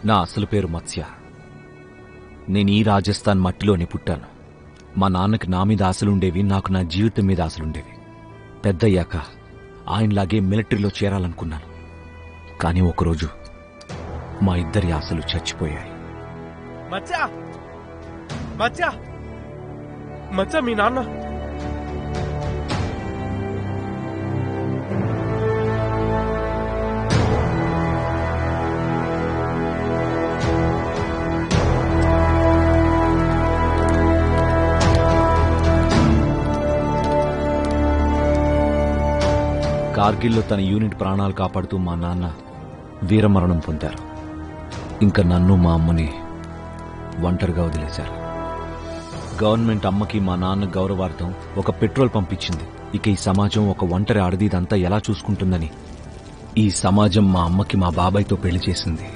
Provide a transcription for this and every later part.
నా అసలు పేరు మత్స్య. నేను ఈ రాజస్థాన్ మట్టిలోనే పుట్టాను. మా నాన్నకి నా మీద ఆశలుండేవి, నాకు నా జీవితం మీద ఆశలుండేవి. పెద్దయ్యాక ఆయనలాగే మిలిటరీలో చేరాలనుకున్నాను. కానీ ఒకరోజు మా ఇద్దరి ఆశలు చచ్చిపోయాయి. మచ్చా మచ్చా మచ్చా మీ నాన్న కార్గిల్లో తన యూనిట్ ప్రాణాలు కాపాడుతూ మా నాన్న వీరమరణం పొందారు. ఇంకా నన్ను మా అమ్మని ఒంటరిగా వదిలేశారు. గవర్నమెంట్ అమ్మకి మా నాన్న గౌరవార్థం ఒక పెట్రోల్ పంప్ ఇచ్చింది. ఇక ఈ సమాజం ఒక ఒంటరి ఆడది ఇదంతా ఎలా చూసుకుంటుందని ఈ సమాజం మా అమ్మకి మా బాబాయ్తో పెళ్లి చేసింది.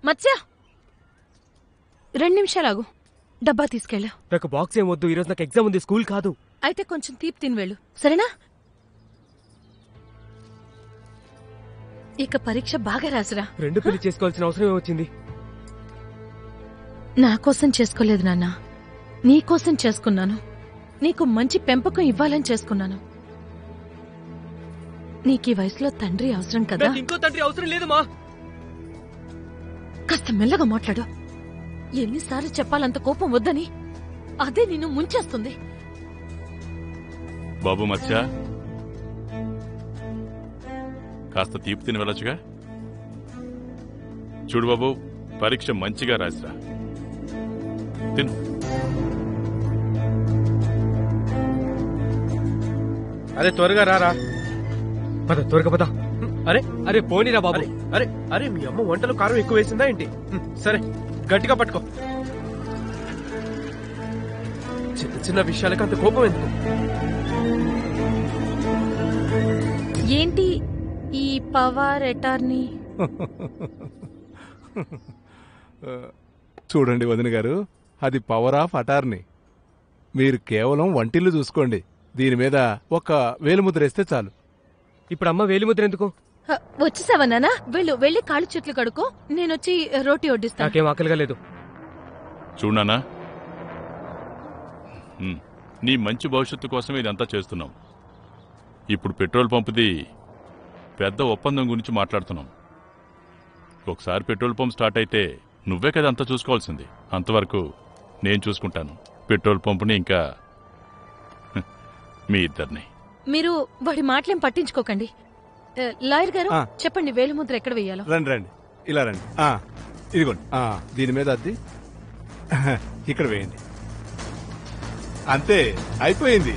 మత్స్య 2 నిమిషాలాగు, డబ్బా తీసుకెళ్ళు. నాకు బాక్స్ ఏం వద్దు, ఈరోజు నాకు ఎగ్జామ్ ఉంది, స్కూల్ కాదు. అయితే కొంచెం తీపి తిని వెళ్ళు, సరేనా? ఇక పరీక్ష బాగా రాసురా. 2 పెళ్లి చేసుకోవాల్సిన అవసరం ఏమొచ్చింది? నా కోసం చేసుకోలేదు నాన్న, నీ కోసం చేసుకున్నాను. నీకు మంచి పెంపకం ఇవ్వాలని చేసుకున్నాను. నీకీ వయసులో తండ్రి అవసరం కదా. ఇంకో తండ్రి అవసరం లేదు మా. కాస్త మెల్లగా మాట్లాడు. ఎన్నిసార్లు చెప్పాలంత కోపం వద్దని, అదే నిన్ను ముంచేస్తుంది. బాబు మత్స్య, కాస్త తీపి తిని వెళ్ళొచ్చుగా. చూడు బాబు, పరీక్ష మంచిగా రాసిరా. తిను. అరే త్వరగా రారా. పద, త్వరగా పద. అరే అరే పోనీరా బాబు. అరే అరే మీ అమ్మ వంటలో కారం ఎక్కువ వేసిందా ఏంటి? సరే గట్టిగా పట్టుకో. చిన్న చిన్న విషయాలకు అంత కోపం ఎందుకు? ఏంటి ఈ పవర్ అటార్నీ? చూడండి వదిన గారు, అది పవర్ ఆఫ్ అటార్నీ. మీరు కేవలం వంటిల్లు చూసుకోండి, దీని మీద ఒక వేలిముద్రేస్తే చాలు. ఇప్పుడు అమ్మ వేలిముద్ర ఎందుకు? వచ్చేసావా నాన్న? వెళ్ళి కాళ్ళు చేతులు కడుకో, నేనొచ్చి రోటీ వడ్డిస్తాను. నాకేం ఆకలిగా లేదు. చూడనా, నీ మంచి భవిష్యత్తు కోసం ఇదంతా చేస్తున్నాం. ఇప్పుడు పెట్రోల్ పంపుది పెద్ద ఒప్పందం గురించి మాట్లాడుతున్నాం. ఒకసారి పెట్రోల్ పంప్ స్టార్ట్ అయితే నువ్వే కదా అంతా చూసుకోవాల్సింది. అంతవరకు నేను చూసుకుంటాను పెట్రోల్ పంపుని, ఇంకా మీ ఇద్దరిని. మీరు వాడి మాటలేం పట్టించుకోకండి. లాయర్ గారు చెప్పండి, వేలిముద్ర ఎక్కడ వెయ్యాలో. రండి రండి, ఇలా రండి. ఇదిగోండి, దీని మీద అద్ది ఇక్కడ వేయండి. అంతే, అయిపోయింది.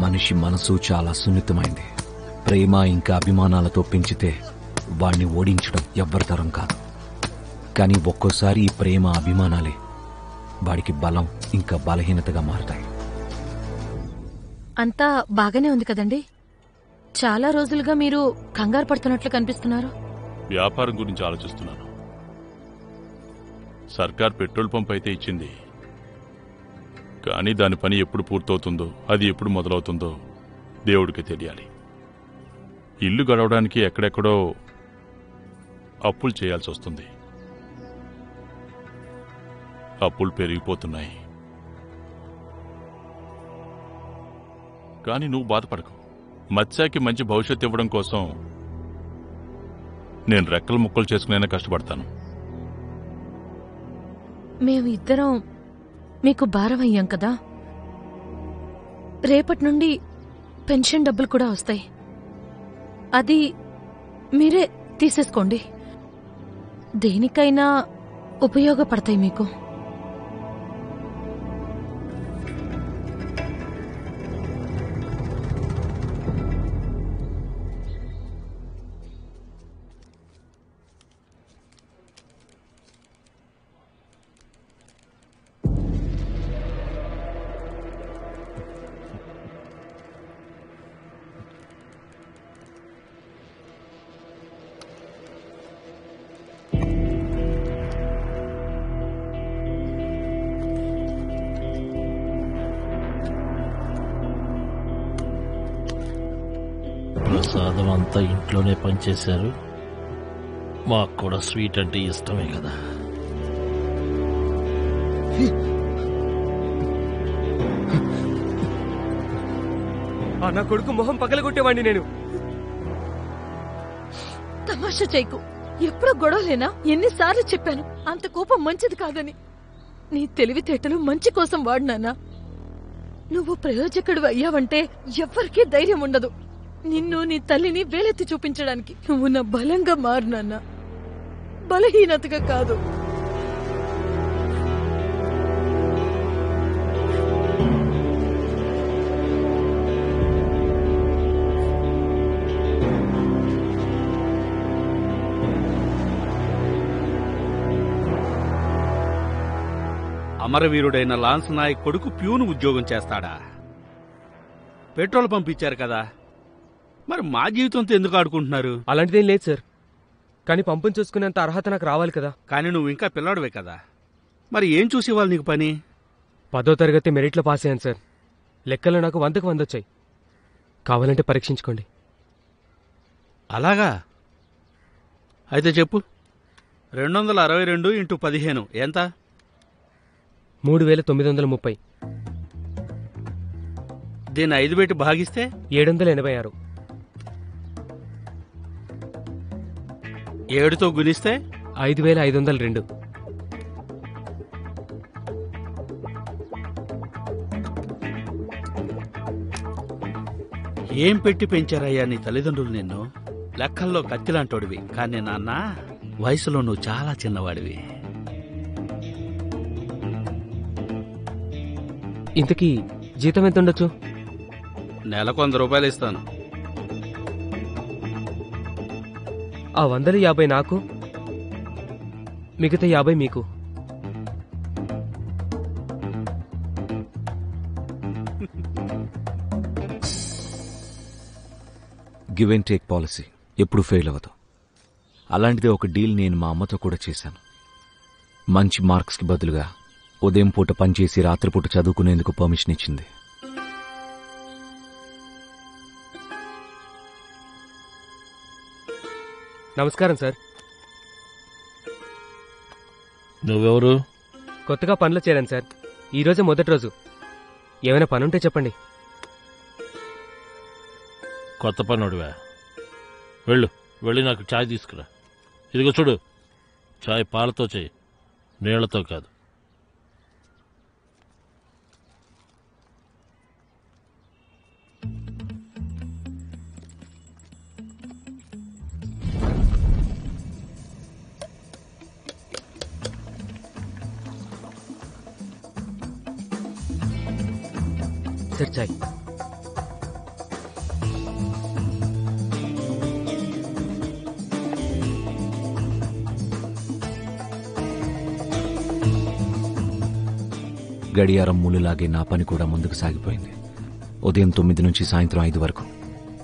మనిషి మనసు చాలా సున్నితమైంది. ప్రేమ ఇంకా అభిమానాలతో పెంచితే వాణ్ణి ఓడించడం ఎవ్వరితరం కాదు. కానీ ఒక్కోసారి ఈ ప్రేమ అభిమానాలే వాడికి బలం ఇంకా బలహీనతగా మారుతాయి. అంతా బాగానే ఉంది కదండి? చాలా రోజులుగా మీరు కంగారు పడుతున్నట్లు కనిపిస్తున్నారు. వ్యాపారం గురించి ఆలోచిస్తున్నాను. సర్కార్ పెట్రోల్ పంప్ అయితే ఇచ్చింది, కానీ దాని పని ఎప్పుడు పూర్తవుతుందో, అది ఎప్పుడు మొదలవుతుందో దేవుడికి తెలియాలి. ఇల్లు గడవడానికి ఎక్కడెక్కడో అప్పులు చేయాల్సి వస్తుంది. అప్పులు పెరిగిపోతున్నాయి. కానీ నువ్వు బాధపడకు. మత్స్యకి మంచి భవిష్యత్తు ఇవ్వడం కోసం నేను రెక్కలు ముక్కలు చేసుకునేనా కష్టపడతాను. మేము ఇద్దరం మీకు భారం అయ్యాం కదా. రేపటి నుండి పెన్షన్ డబ్బులు కూడా వస్తాయి. అది మీరే తీసేసుకోండి. దేనికైనా ఉపయోగపడతాయి మీకు. ప్రసాదం అంతా ఇంట్లోనే పనిచేశారు. మాకు కూడా స్వీట్ అంటే ఇష్టమే కదా. నా కొడుకు మొహం పగలగొట్టేవాడిని నేను. తమాషా చేయకు. ఎప్పుడో గొడవలేనా? ఎన్నిసార్లు చెప్పాను అంత కోపం మంచిది కాదని. నీ తెలివితేటలు మంచి కోసం వాడినానా? నువ్వు ప్రయోజకుడు అయ్యావంటే ఎవ్వరికీ ధైర్యం ఉండదు నిన్ను నీ తల్లిని వేలెత్తి చూపించడానికి. నువ్వు నా బలంగా మారినాన్నా, బలహీనతగా కాదు. అమరవీరుడైన లాన్స్ నాయక్ కొడుకు ప్యూను ఉద్యోగం చేస్తాడా? పెట్రోల్ పంపించారు కదా, మరి మా జీవితంతో ఎందుకు ఆడుకుంటున్నారు? అలాంటిదేం లేదు సార్, కానీ పంపుని చూసుకునేంత అర్హత నాకు రావాలి కదా. కానీ నువ్వు ఇంకా పిల్లాడివే కదా, మరి ఏం చూసేవాళ్ళు నీకు పని? 10వ తరగతి మెరిట్లో పాస్ అయ్యాను సార్. లెక్కలో నాకు 100కు 100 వచ్చాయి. కావాలంటే పరీక్షించుకోండి. అలాగా? అయితే చెప్పు. 262 ఇంటూ 15 ఎంత? 3930. దీన్ని 5 పెట్టి భాగిస్తే 786. 7తో గుణిస్తే 5502. ఏం పెట్టి పెంచారయ్యా నీ తల్లిదండ్రులు నిన్ను? లెక్కల్లో కత్తిలాంటోడివి, కానీ నాన్న వయసులో నువ్వు చాలా చిన్నవాడివి. ఇంతకీ జీతం ఎంత ఉండొచ్చు? నెలకు 100 రూపాయలు ఇస్తాను. ఆ 150 నాకు, మిగతా 50 మీకు. గివ్ అండ్ టేక్ పాలసీ ఎప్పుడు ఫెయిల్ అవ్వదు. అలాంటిదే ఒక డీల్ నేను మా అమ్మతో కూడా చేశాను. మంచి మార్క్స్కి బదులుగా ఉదయం పూట పనిచేసి రాత్రిపూట చదువుకునేందుకు పర్మిషన్ ఇచ్చింది. నమస్కారం సార్. నువ్వెవరు? కొత్తగా పనిలో చేరాను సార్. ఈరోజే మొదటి రోజు. ఏమైనా పనుంటే చెప్పండి. కొత్త పనుడివా? వెళ్ళి నాకు చాయ్ తీసుకురా. ఇదిగో చూడు, చాయ్ పాలతో చేయి, నీళ్లతో కాదు. సార్ చాయ్. గడియారం ముళ్ళులాగే నా పని కూడా ముందుకు సాగిపోయింది. ఉదయం 9 నుంచి సాయంత్రం 5 వరకు.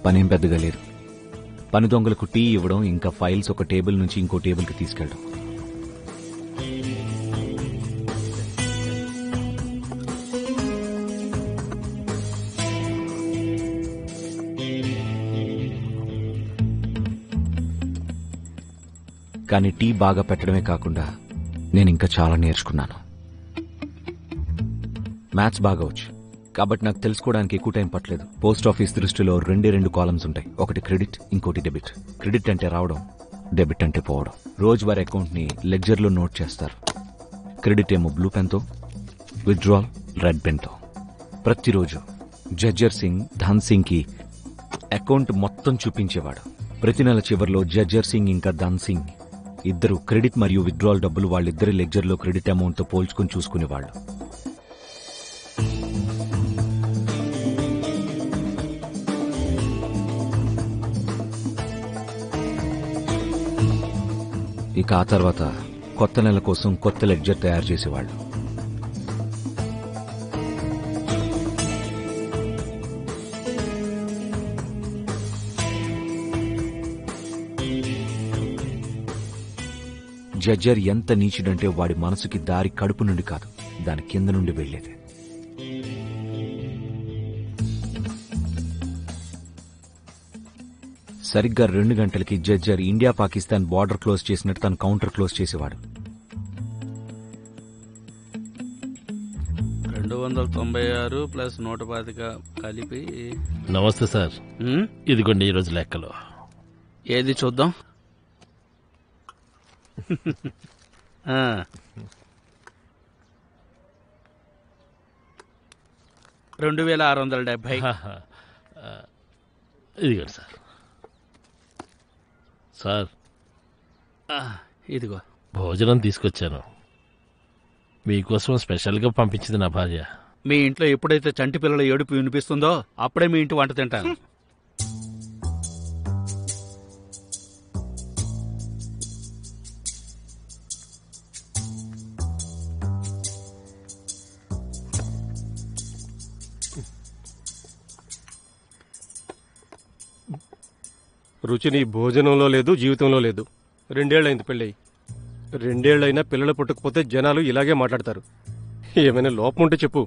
పనేం పెద్దగా లేదు. పని దొంగలకు టీ ఇవ్వడం, ఇంకా ఫైల్స్ ఒక టేబుల్ నుంచి ఇంకో టేబుల్కి తీసుకెళ్ళడం. కానీ టీ బాగా పెట్టడమే కాకుండా నేను ఇంకా చాలా నేర్చుకున్నాను. మ్యాథ్స్ బాగా వచ్చు కాబట్టి నాకు తెలుసుకోవడానికి ఎక్కువ టైం పట్టలేదు. పోస్ట్ ఆఫీస్ దృష్టిలో 2 కాలమ్స్ ఉంటాయి. ఒకటి క్రెడిట్, ఇంకోటి డెబిట్. క్రెడిట్ అంటే రావడం, డెబిట్ అంటే పోవడం. రోజువారీ అకౌంట్ని లెడ్జర్లో నోట్ చేస్తారు. క్రెడిట్ ఏమో బ్లూ పెన్తో, విత్డ్రాల్ రెడ్ పెన్తో. ప్రతిరోజు జడ్జర్ సింగ్ ధన్ సింగ్కి అకౌంట్ మొత్తం చూపించేవాడు. ప్రతి నెల చివరిలో జడ్జర్ సింగ్ ఇంకా ధన్ సింగ్ ఇద్దరు క్రెడిట్ మరియు విత్డ్రాల్ డబ్బులు వాళ్ళిద్దరి లెడ్జర్లో క్రెడిట్ అమౌంట్తో పోల్చుకుని చూసుకునేవాళ్ళు. ఇక ఆ తర్వాత కొత్త నెల కోసం కొత్త లెడ్జర్ తయారు చేసేవాళ్ళు. జడ్జర్ ఎంత నీచుడంటే వాడి మనసుకి దారి కడుపు నుండి కాదు, దాని కింద నుండి వెళ్లేది. సరిగ్గా 2 గంటలకి జడ్జర్ ఇండియా పాకిస్తాన్ బార్డర్ క్లోజ్ చేసినట్టు తను కౌంటర్ క్లోజ్ చేసేవాడు. 296 ప్లస్ 125 కలిపి. నమస్తే సార్. ఇదిగోండి ఈరోజు లెక్కలు. ఏది చూద్దాం. 2670. ఇదిగోండి సార్. సార్ ఇదిగో భోజనం తీసుకొచ్చాను. మీకోసం స్పెషల్గా పంపించింది నా భార్య. మీ ఇంట్లో ఎప్పుడైతే చంటి పిల్లల ఏడుపు వినిపిస్తుందో అప్పుడే మీ ఇంటి వంట తింటాను. రుచి నీ భోజనంలో లేదు, జీవితంలో లేదు. 2 ఏళ్ళైంది పెళ్ళయి. 2 ఏళ్ళైనా పిల్లలు పుట్టకపోతే జనాలు ఇలాగే మాట్లాడతారు. ఏమైనా లోపం ఉంటే చెప్పు,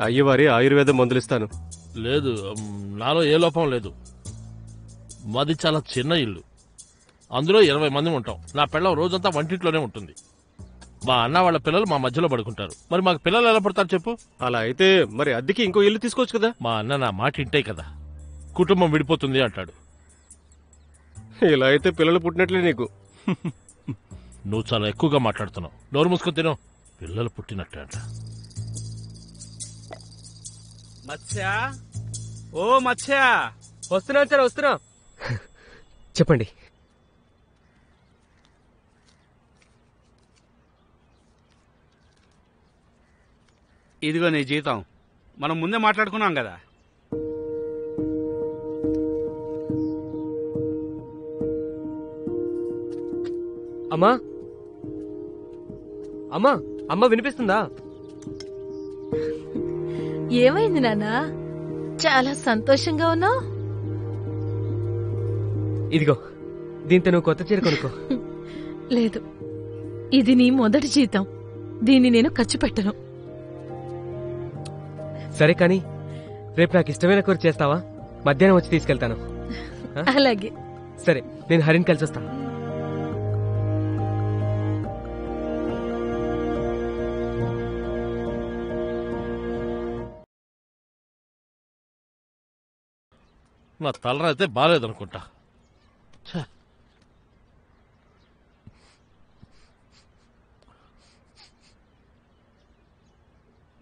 అయ్యవారి ఆయుర్వేద మందులిస్తాను. లేదు, నాలో ఏ లోపం లేదు. మాది చాలా చిన్న ఇల్లు, అందులో 20 మంది ఉంటాం. నా పిల్లం రోజంతా వంటింట్లోనే ఉంటుంది. మా అన్న వాళ్ళ పిల్లలు మా మధ్యలో పడుకుంటారు. మరి మాకు పిల్లలు ఎలా పడతారు చెప్పు? అలా అయితే మరి అద్దెకి ఇంకో ఇల్లు తీసుకోవచ్చు కదా. మా అన్న నా మాట ఇంటే కదా, కుటుంబం విడిపోతుంది అంటాడు. ఇలా అయితే పిల్లలు పుట్టినట్లే నీకు. నువ్వు చాలా ఎక్కువగా మాట్లాడుతున్నావు. నోరు మూసుకొని తిను. పిల్లలు పుట్టినట్టే అంట. మత్స్య, ఓ మత్స్య. వస్తున్నా సార్, వస్తున్నా. చెప్పండి. ఇదిగో నీ జీతం. మనం ముందే మాట్లాడుకున్నాం కదా. అమ్మా, అమ్మా, అమ్మ వినిపిస్తుందా? ఏమైంది నాన్న? చాలా సంతోషంగా ఉన్నావు. ఇదిగో దీంతో నువ్వు కొత్త చీర కొనుక్కో. లేదు, ఇది నీ మొదటి జీతం. దీన్ని నేను ఖర్చు పెట్టను. సరే కానీ రేపు నాకు ఇష్టమైన కూర చేస్తావా? మధ్యాహ్నం వచ్చి తీసుకెళ్తాను. అలాగే. సరే, నేను హరిని కలిసి వస్తాను. నా తలరైతే బాగాలేదనుకుంటా.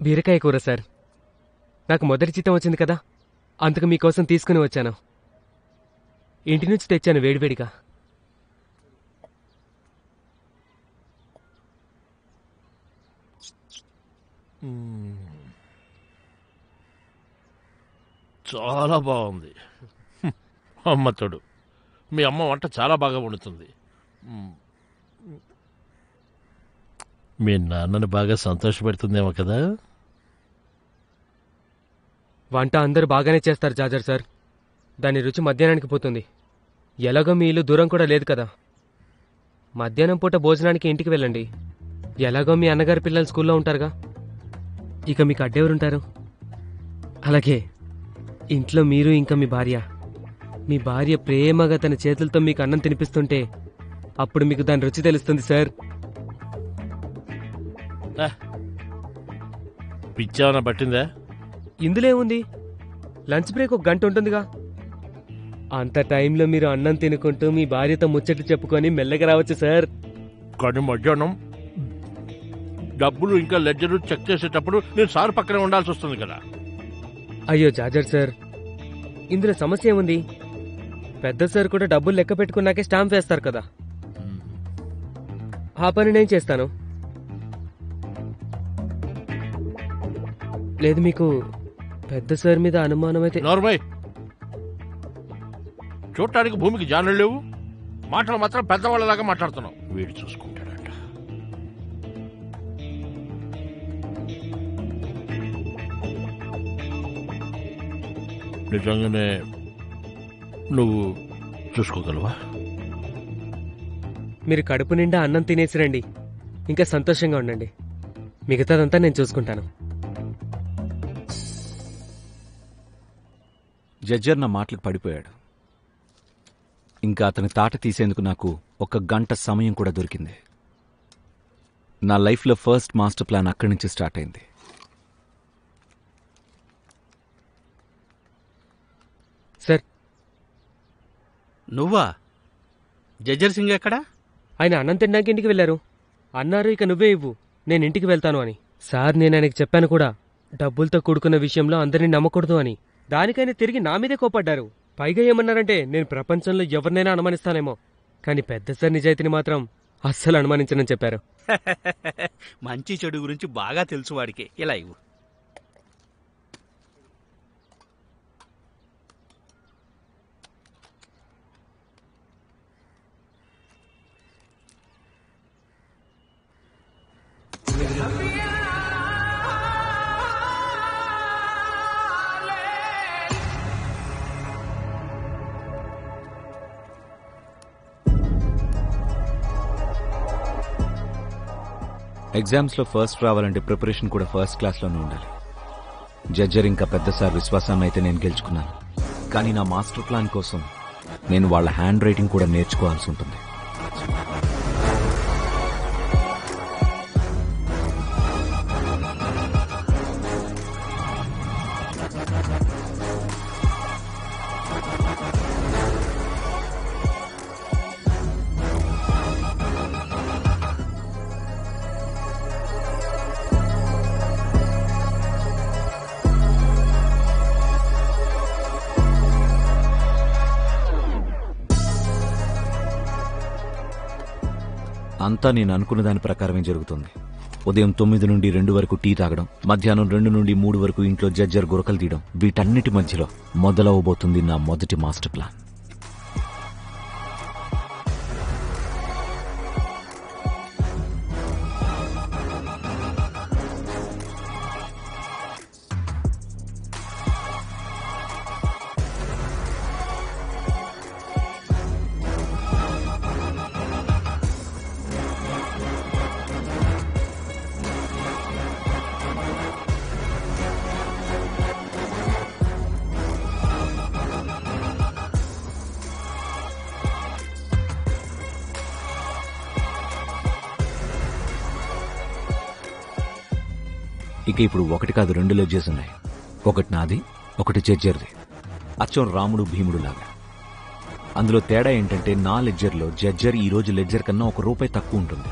బీరకాయ కూర సార్. నాకు మొదటి జీతం వచ్చింది కదా, అందుకు మీకోసం తీసుకుని వచ్చాను. ఇంటి నుంచి తెచ్చాను వేడివేడిగా. చాలా బాగుంది. అమ్మ తోడు, మీ అమ్మ వంట చాలా బాగా వండుతుంది. మీ నాన్నని బాగా సంతోషపెడుతుందేమో కదా. వంట అందరూ బాగానే చేస్తారు జాజర్ సార్. దాని రుచి మధ్యాహ్నానికి పోతుంది. ఎలాగో మీ ఇల్లు దూరం కూడా లేదు కదా. మధ్యాహ్నం పూట భోజనానికి ఇంటికి వెళ్ళండి. ఎలాగో మీ అన్నగారి పిల్లలు స్కూల్లో ఉంటారుగా. ఇక మీకు అడ్డెవరుంటారు? అలాగే ఇంట్లో మీరు ఇంకా మీ భార్య ప్రేమగా తన చేతులతో మీకు అన్నం తినిపిస్తుంటే అప్పుడు మీకు దాని రుచి తెలుస్తుంది సార్. పిచ్చేమన్నా పట్టిందా? ఇందులో ఏముంది? లంచ్ బ్రేక్ 1 గంట ఉంటుందిగా. అంత టైంలో మీరు అన్నం తినుకుంటూ మీ భార్యతో ముచ్చట్లు చెప్పుకొని మెల్లగా రావచ్చు సార్. కానీ మధ్యాహ్నం డబ్బులు ఇంకా లెడ్జర్ చెక్ చేసేటప్పుడు నేను సార్ పక్కనే ఉండాల్సి వస్తుంది కదా. అయ్యో జాజర్ సార్, ఇందులో సమస్య ఏముంది? పెద్ద సార్ కూడా డబ్బులు లెక్క పెట్టుకున్నాకే స్టాంప్ వేస్తారు కదా. ఆ పని నేను చేస్తాను. లేదు మీకు పెద్ద సార్ మీద అనుమానం అయితే. నోర్మై, చూడటానికి భూమికి జానులు లేవు, మాటలు మాత్రం పెద్దవాళ్ళలాగా మాట్లాడుతున్నావు. వీడు చూసుకుంటాడంట. నిజంగానే నువ్వు చూసుకోగలవా? మీరు కడుపు నిండా అన్నం తినేసి రండి, ఇంకా సంతోషంగా ఉండండి. మిగతాదంతా నేను చూసుకుంటాను. జడ్జర్ నా మాటలకు పడిపోయాడు. ఇంకా అతని తాట తీసేందుకు నాకు 1 గంట సమయం కూడా దొరికింది. నా లైఫ్లో ఫస్ట్ మాస్టర్ ప్లాన్ అక్కడి నుంచి స్టార్ట్ అయింది. సార్, నువ్వా? జజ్జర్ సింగ్ ఎక్కడా? ఆయన అన్నం తినడానికి ఇంటికి వెళ్ళారు. అన్నారు ఇక నువ్వే ఇవ్వు, నేను ఇంటికి వెళ్తాను అని. సార్, నేను ఆయనకి చెప్పాను కూడా, డబ్బులతో కూడుకున్న విషయంలో అందరినీ నమ్మకూడదు అని. దానికైనా తిరిగి నా మీదే కోపడ్డారు. పైగా ఏమన్నారంటే నేను ప్రపంచంలో ఎవరినైనా అనుమానిస్తానేమో, కానీ పెద్ద సార్ నిజాయితీని మాత్రం అస్సలు అనుమానించనని చెప్పారు. మంచి చెడు గురించి బాగా తెలుసు వాడికి. ఇలా ఇవ్వు. ఎగ్జామ్స్లో ఫస్ట్ రావాలంటే ప్రిపరేషన్ కూడా ఫస్ట్ క్లాస్లోనే ఉండాలి. జడ్జర్ ఇంకా పెద్ద సార్ విశ్వాసాన్ని అయితే నేను గెలుచుకున్నాను, కానీ నా మాస్టర్ ప్లాన్ కోసం నేను వాళ్ళ హ్యాండ్ రైటింగ్ కూడా నేర్చుకోవాల్సి ఉంటుంది. అంతా నేను అనుకున్న దాని ప్రకారమే జరుగుతుంది. ఉదయం 9 నుండి 2 వరకు టీ తాగడం, మధ్యాహ్నం 2 నుండి 3 వరకు ఇంట్లో జడ్జర్ గురకలు తీయడం, వీటన్నిటి మధ్యలో మొదలవబోతుంది నా మొదటి మాస్టర్ ప్లాన్. ఇక ఇప్పుడు 1 కాదు 2 లెడ్జర్స్ ఉన్నాయి. ఒకటి నాది, ఒకటి జడ్జర్ది. అచ్చం రాముడు భీముడు లాగా. అందులో తేడా ఏంటంటే నా లెడ్జర్లో జడ్జర్ ఈ రోజు లెడ్జర్ కన్నా ₹1 తక్కువ ఉంటుంది.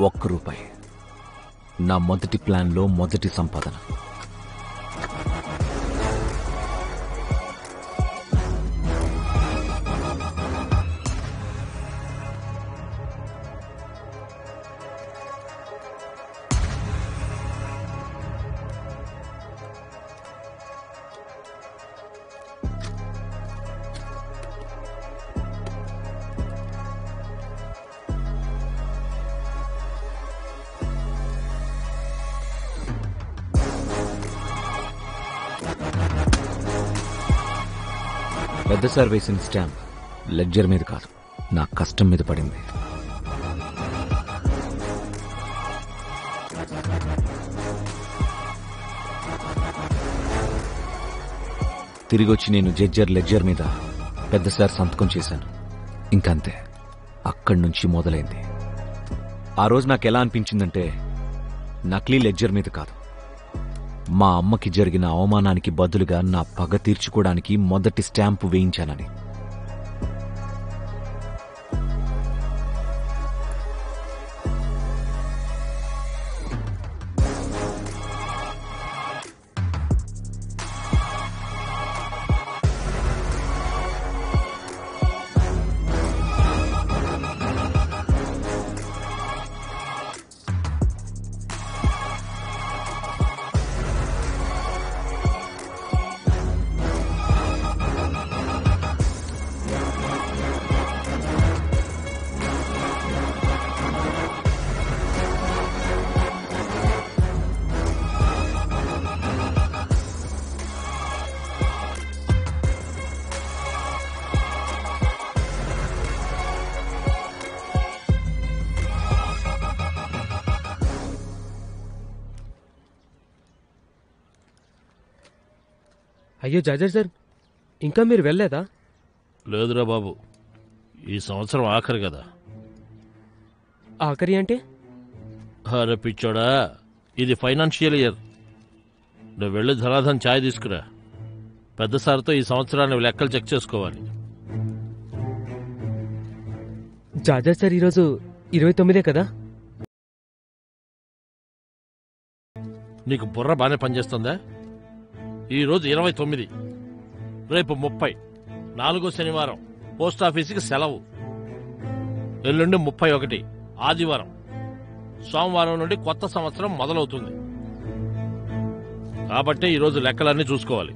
₹1. నా మొదటి ప్లాన్లో మొదటి సంపాదన. పెద్ద సార్ వేసిన స్టాంప్ లెడ్జర్ మీద కాదు, నా కష్టం మీద పడింది. తిరిగొచ్చి నేను జడ్జర్ లెడ్జర్ మీద పెద్ద సార్ సంతకం చేశాను. ఇంకంతే, అక్కడి నుంచి మొదలైంది. ఆ రోజు నాకు ఎలా అనిపించిందంటే, నకిలీ లెడ్జర్ మీద కాదు, మా అమ్మకి జరిగిన అవమానానికి బదులుగా నా పగ తీర్చుకోవడానికి మొదటి స్టాంపు వేయించానని. అయ్యో జడ్జర్ సార్, ఇంకా మీరు వెళ్ళలేదా? లేదురా బాబు, ఈ సంవత్సరం ఆఖరి కదా. ఆఖరి అంటే? అరే పిచ్చోడా, ఇది ఫైనాన్షియల్ ఇయర్. నువ్వు వెళ్ళి ధనాధన్ ఛాయ్ తీసుకురా. పెద్ద సార్తో ఈ సంవత్సరాన్ని లెక్కలు చెక్ చేసుకోవాలి. జాజర్ సార్ ఈరోజు 29 కదా? నీకు బుర్ర బాగానే పనిచేస్తుందా? ఈరోజు 29, రేపు 30, 4వ శనివారం, పోస్టాఫీసుకి సెలవు. ఎల్లుండి 31 ఆదివారం. సోమవారం నుండి కొత్త సంవత్సరం మొదలవుతుంది. కాబట్టి ఈరోజు లెక్కలన్నీ చూసుకోవాలి.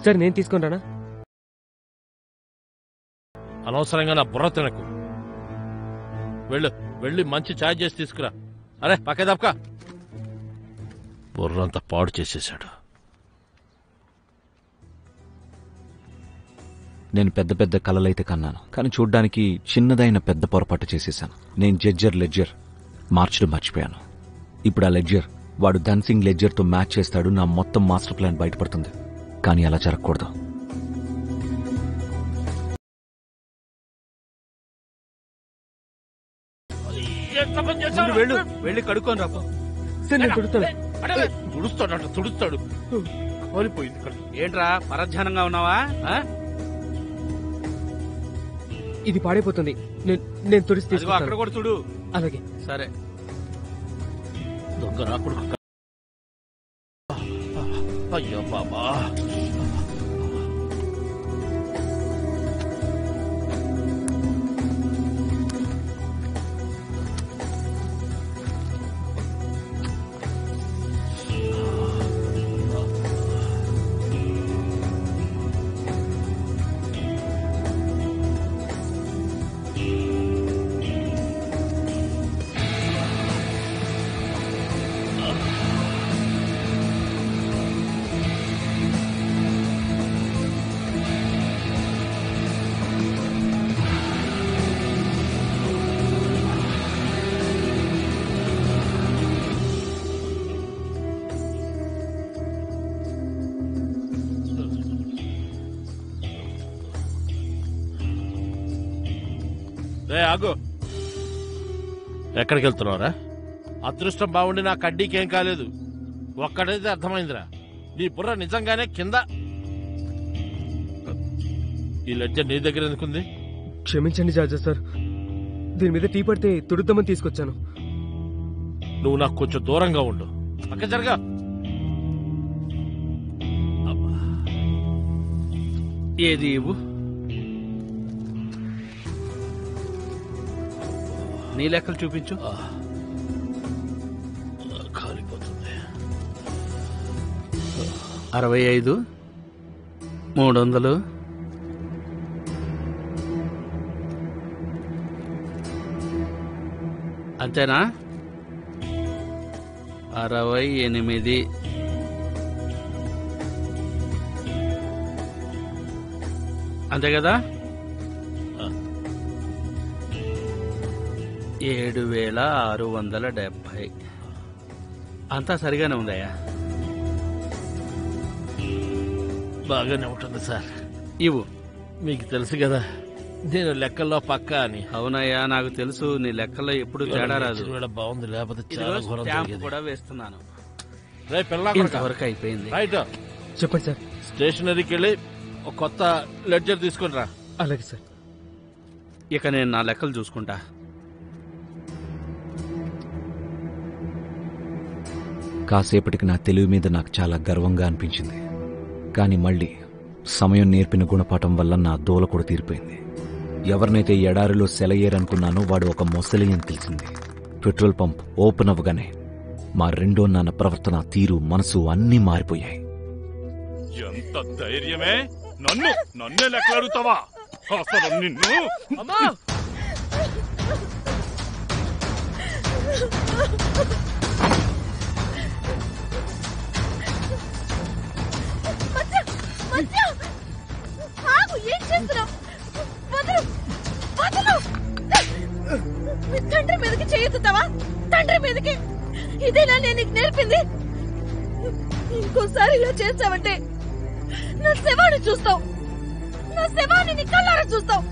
సార్ నేను తీసుకొని రానా? అనవసరంగా నా బుర్ర తినకు. వెళ్ళి మంచి ఛాయ్ చేసి తీసుకురా. అరే పక్కే తప్పక, బుర్రంతా పాడు చేసేశాడు. నేను పెద్ద పెద్ద కలలైతే కన్నాను, కానీ చూడ్డానికి చిన్నదైన పెద్ద పొరపాటు చేసేశాను. నేను లెడ్జర్ మార్చడం మర్చిపోయాను. ఇప్పుడు ఆ లెడ్జర్ వాడు ధన్సింగ్ లెడ్జర్తో మ్యాచ్ చేస్తాడు. నా మొత్తం మాస్టర్ ప్లాన్ బయటపడుతుంది. కానీ అలా జరగకూడదు. వెళ్ళి కడుక్కొని రాపో. సార్ నేను కొడుతాను. తుడుస్తాడు. ఏంట్రా పరధ్యానంగా ఉన్నావా? ఇది పాడైపోతుంది. నేను తుడిసి అక్కడ తీసుకుంటాను. కూడా చూడు. అలాగే. సరే. దొంగ రాకుడు. అయ్యో బాబా, ఆగు. ఎక్కడికి వెళ్తున్నావురా? అదృష్టం బాగుండి నా కడ్డీకేం కాలేదు. ఒక్కడైతే అర్థమైందిరా, నీ బుర్ర నిజంగానే కింద. ఈ లెడ్జర్ నీ దగ్గర ఎందుకుంది? క్షమించండి జాజర్ సార్, దీని మీద టీ పడితే తుడుద్దామని తీసుకొచ్చాను. నువ్వు నాకు కొంచెం దూరంగా ఉండు. పక్క జరగా. ఏది ఇవ్వు. నీ లెక్కలు చూపించు. కాలిపోతుంది. 65, 300, అంతేనా? 68, అంతే కదా? 7670. అంతా సరిగానే ఉందయ్యా. బాగానే ఉంటుంది సార్. ఇవ్వు. మీకు తెలుసు కదా నేను లెక్కల్లో పక్కా అని. అవునయ్యా, నాకు తెలుసు. నీ లెక్కల్లో ఎప్పుడు తేడా రాదు. బాగుంది, లేకపోతే ఇదిగో చాలా ఘోరం స్టాంప్ జరిగేది. కూడా వేస్తున్నాను. రేయ్ పిల్లా ఇంతవరకు అయిపోయింది. రైట్. చెప్పండి సార్. స్టేషనరీకి వెళ్ళి ఒక కొత్త లెడ్జర్ తీసుకుని రా. అలాగే సార్. ఇక నేను నా లెక్కలు చూసుకుంటా. కాసేపటికి నా తెలివి మీద నాకు చాలా గర్వంగా అనిపించింది. కానీ మళ్ళీ సమయం నేర్పిన గుణపాఠం వల్ల నా దోల కూడా తీరిపోయింది. ఎవరినైతే ఎడారిలో సెలయేరనుకున్నానో వాడు ఒక మొసలి అని తెలిసింది. పెట్రోల్ పంప్ ఓపెన్ అవ్వగానే మా రెండో నాన్న ప్రవర్తన, తీరు, మనసు అన్నీ మారిపోయాయి. ఎంత ధైర్యమే! నన్నే లెక్కలు అడుగుతావా? అసలు నిన్ను ఏం చేస్తున్నావు? తండ్రి మీదకి చేయొద్దుతావా? తండ్రి మీదకి ఇదేనా నేను నీకు నేర్పింది? ఇంకోసారి ఇలా చేసావంటే నా శవాన్ని చూస్తావు, నా శవాన్ని నీ కళ్ళారా చూస్తావు.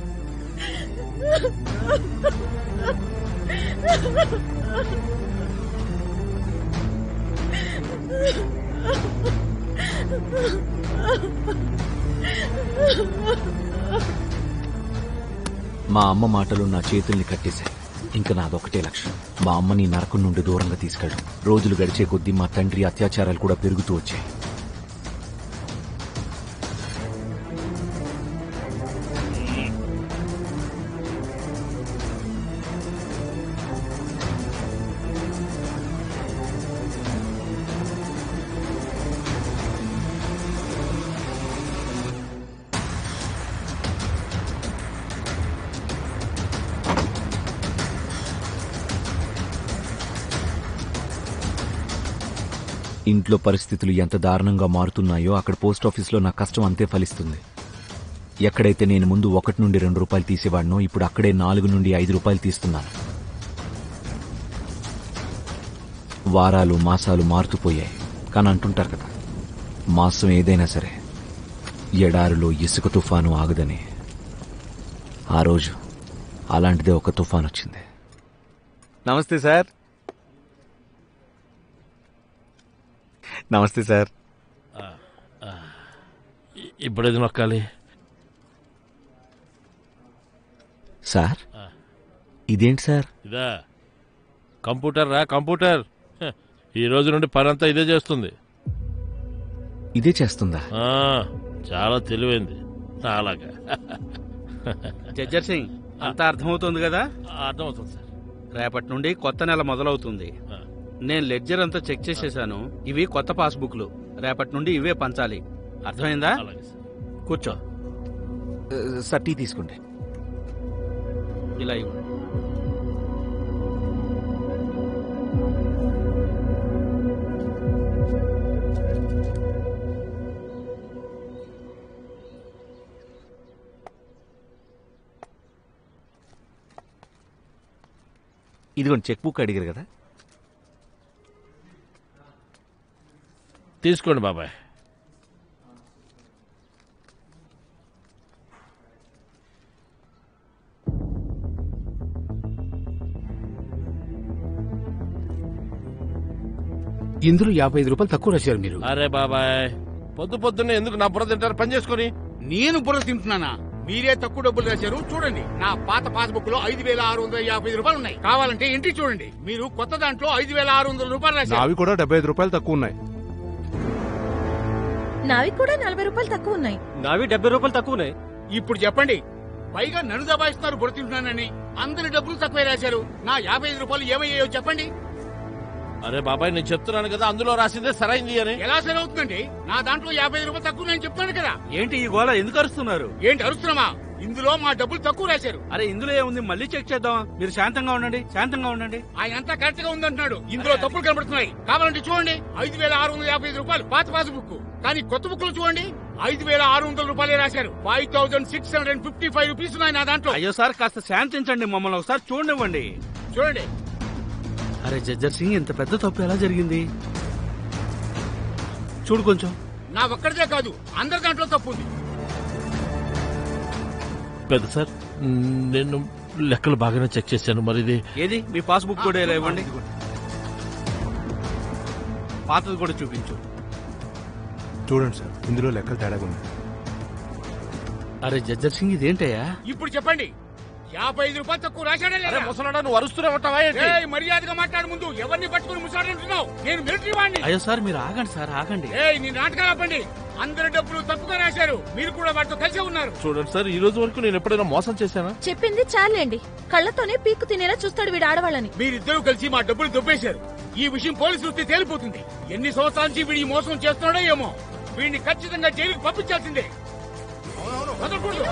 మా అమ్మ మాటలు నా చేతుల్ని కట్టేశాయి. ఇంకా నాదొకటే లక్ష్యం, మా అమ్మని నరకం నుండి దూరంగా తీసుకెళ్ళడం. రోజులు గడిచే కొద్దీ మా తండ్రి అత్యాచారాలు కూడా పెరుగుతూ వచ్చాయి. ఇంట్లో పరిస్థితులు ఎంత దారుణంగా మారుతున్నాయో అక్కడ పోస్టాఫీస్లో నా కష్టం అంతే ఫలిస్తుంది. ఎక్కడైతే నేను ముందు 1 నుండి 2 రూపాయలు తీసేవాడినో ఇప్పుడు అక్కడే 4 నుండి 5 రూపాయలు తీస్తున్నాను. వారాలు మాసాలు మారుతుపోయాయి. కానీ అంటుంటారు కదా, మాసం ఏదైనా సరే ఎడారిలో ఇసుక తుఫాను ఆగదని. ఆ రోజు అలాంటిదే ఒక తుఫాను వచ్చింది. నమస్తే సార్. నమస్తే సార్. ఇప్పుడేది నొక్కాలి సార్? ఇదేంటి సార్? ఇదా కంప్యూటర్ రా, కంప్యూటర్. ఈ రోజు నుండి పనంతా ఇదే చేస్తుంది. ఇదే చేస్తుందా? చాలా తెలివైంది అలాగా. జడ్జర్ సింగ్, అంతా అర్థమవుతుంది కదా? అర్థమవుతుంది సార్. రేపటి నుండి కొత్త నెల మొదలవుతుంది. నేను లెడ్జర్ అంతా చెక్ చేసేసాను. ఇవి కొత్త పాస్బుక్లు. రేపటి నుండి ఇవే పంచాలి. అర్థమైందా? అలాగే సార్. కూర్చో. సార్ టీ తీసుకోండి. ఇలా ఇవ్వు. ఇదిగోండి, చెక్ బుక్ అడిగారు కదా. తీసుకోండి బాబాయ్. ఇందులో 55 రూపాయలు తక్కువ రాశారు మీరు. అరే బాబాయ్, పొద్దున్నే ఎందుకు నా బుర్ర తింటారు? పని చేసుకొని. నేను బుర్ర తింటున్నానా? మీరే తక్కువ డబ్బులు రాశారు. చూడండి, నా పాత పాస్బుక్ లో 5,655 రూపాయలు ఉన్నాయి. కావాలంటే ఎంట్రీ చూడండి. మీరు కొత్త దాంట్లో 5,600 రూపాయలు రాశారు. నావి కూడా 75 రూపాయలు తక్కువ ఉన్నాయి. నావి కూడా 40 రూపాయలు తక్కువ ఉన్నాయి. నావి 70 రూపాయలు తక్కువ ఉన్నాయి. ఇప్పుడు చెప్పండి, పైగా నన్ను దబాయిస్తున్నారు బుర్ర తింటున్నానని. అందరి డబ్బులు తక్కువే రాశారు. నా 55 రూపాయలు ఏమయ్యాయో చెప్పండి. అరే బాబాయ్, నేను చెప్తున్నాను కదా, అందులో రాసిందే సరైంది అని. ఎలా సరవుతుందండి? నా దాంట్లో 55 రూపాయలు తక్కువ నేను చెప్తాను కదా. ఏంటి ఈ గోళ? ఎందుకు అరుస్తున్నారు? ఏంటి అరుస్తున్నామా? ఇందులో మా డబ్బులు తక్కువ రాశారు. అరే ఇందులో ఏముంది? మళ్ళీ చెక్ చేద్దాం. మీరు శాంతంగా ఉండండి, శాంతంగా ఉండండి. ఆయన అంతా కరెక్ట్ గా ఉందంటున్నాడు. ఇందులో తప్పులు కనబడుతున్నాయి. కావాలంటే చూడండి, 5,655 రూపాయలు పాత పాస్ బుక్. కానీ కొత్త బుక్ లో చూడండి, 5,600 రూపాయలే రాశారు. 5,655 రూపీస్ ఉన్నాయి నా దాంట్లో. అయ్యో సార్, కాస్త శాంతించండి. మమ్మల్ని ఒకసారి చూడనివ్వండి. చూడండి. అరే జడ్జర్ సింగ్, ఇంత పెద్ద తప్పు ఎలా జరిగింది? చూడు కొంచెం. నా ఒక్కడిదే కాదు, అందరి దాంట్లో తప్పు ఉంది. పెద్ద సార్, నేను లెక్కలు బాగానే చెక్ చేశాను. మరి ఇది ఏది? మీ పాస్బుక్ కూడా ఇలా ఇవ్వండి. పాతది కూడా చూపించు. చూడండి సార్, ఇందులో లెక్కలు తేడాగా ఉన్నాయి. అరే జడ్జర్ సింగ్, ఇదేంటయ్యా? ఇప్పుడు చెప్పండి, 55 రూపాయలు తక్కువ రాశాడా లేదా? ముసలాడా, నువ్వు అరుస్తూనే ఉంటావా ఏంటి? ఏయ్, మర్యాదగా మాట్లాడు. ముందు ఎవరిని పట్టుకుని ముసాడంటున్నావు? నేను మిలిటరీ వాడిని. అయ్యో సార్, మీరు ఆగండి సార్, ఆగండి. ఏయ్, నీ నాటకాలు ఆపండి. అందరి డబ్బులు తప్పుగా రాశారు. మీరు కూడా వాటితో కలిసే ఉన్నారు. చూడండి సార్, ఈ రోజు వరకు నేను ఎప్పుడైనా మోసం చేశానా? చెప్పింది చాలండి. కళ్ళతోనే పీక్కు తినేలా చూస్తాడు వీడు ఆడవాళ్ళని. మీరిద్దరూ కలిసి మా డబ్బులు దొబ్బేశారు. ఈ విషయం పోలీసు వస్తే తేలిపోతుంది. ఎన్ని సంవత్సరాల నుంచి వీడి ఈ మోసం చేస్తున్నాడో ఏమో. వీడిని ఖచ్చితంగా జైలుకి పంపించాల్సిందే. వదలకూడదు.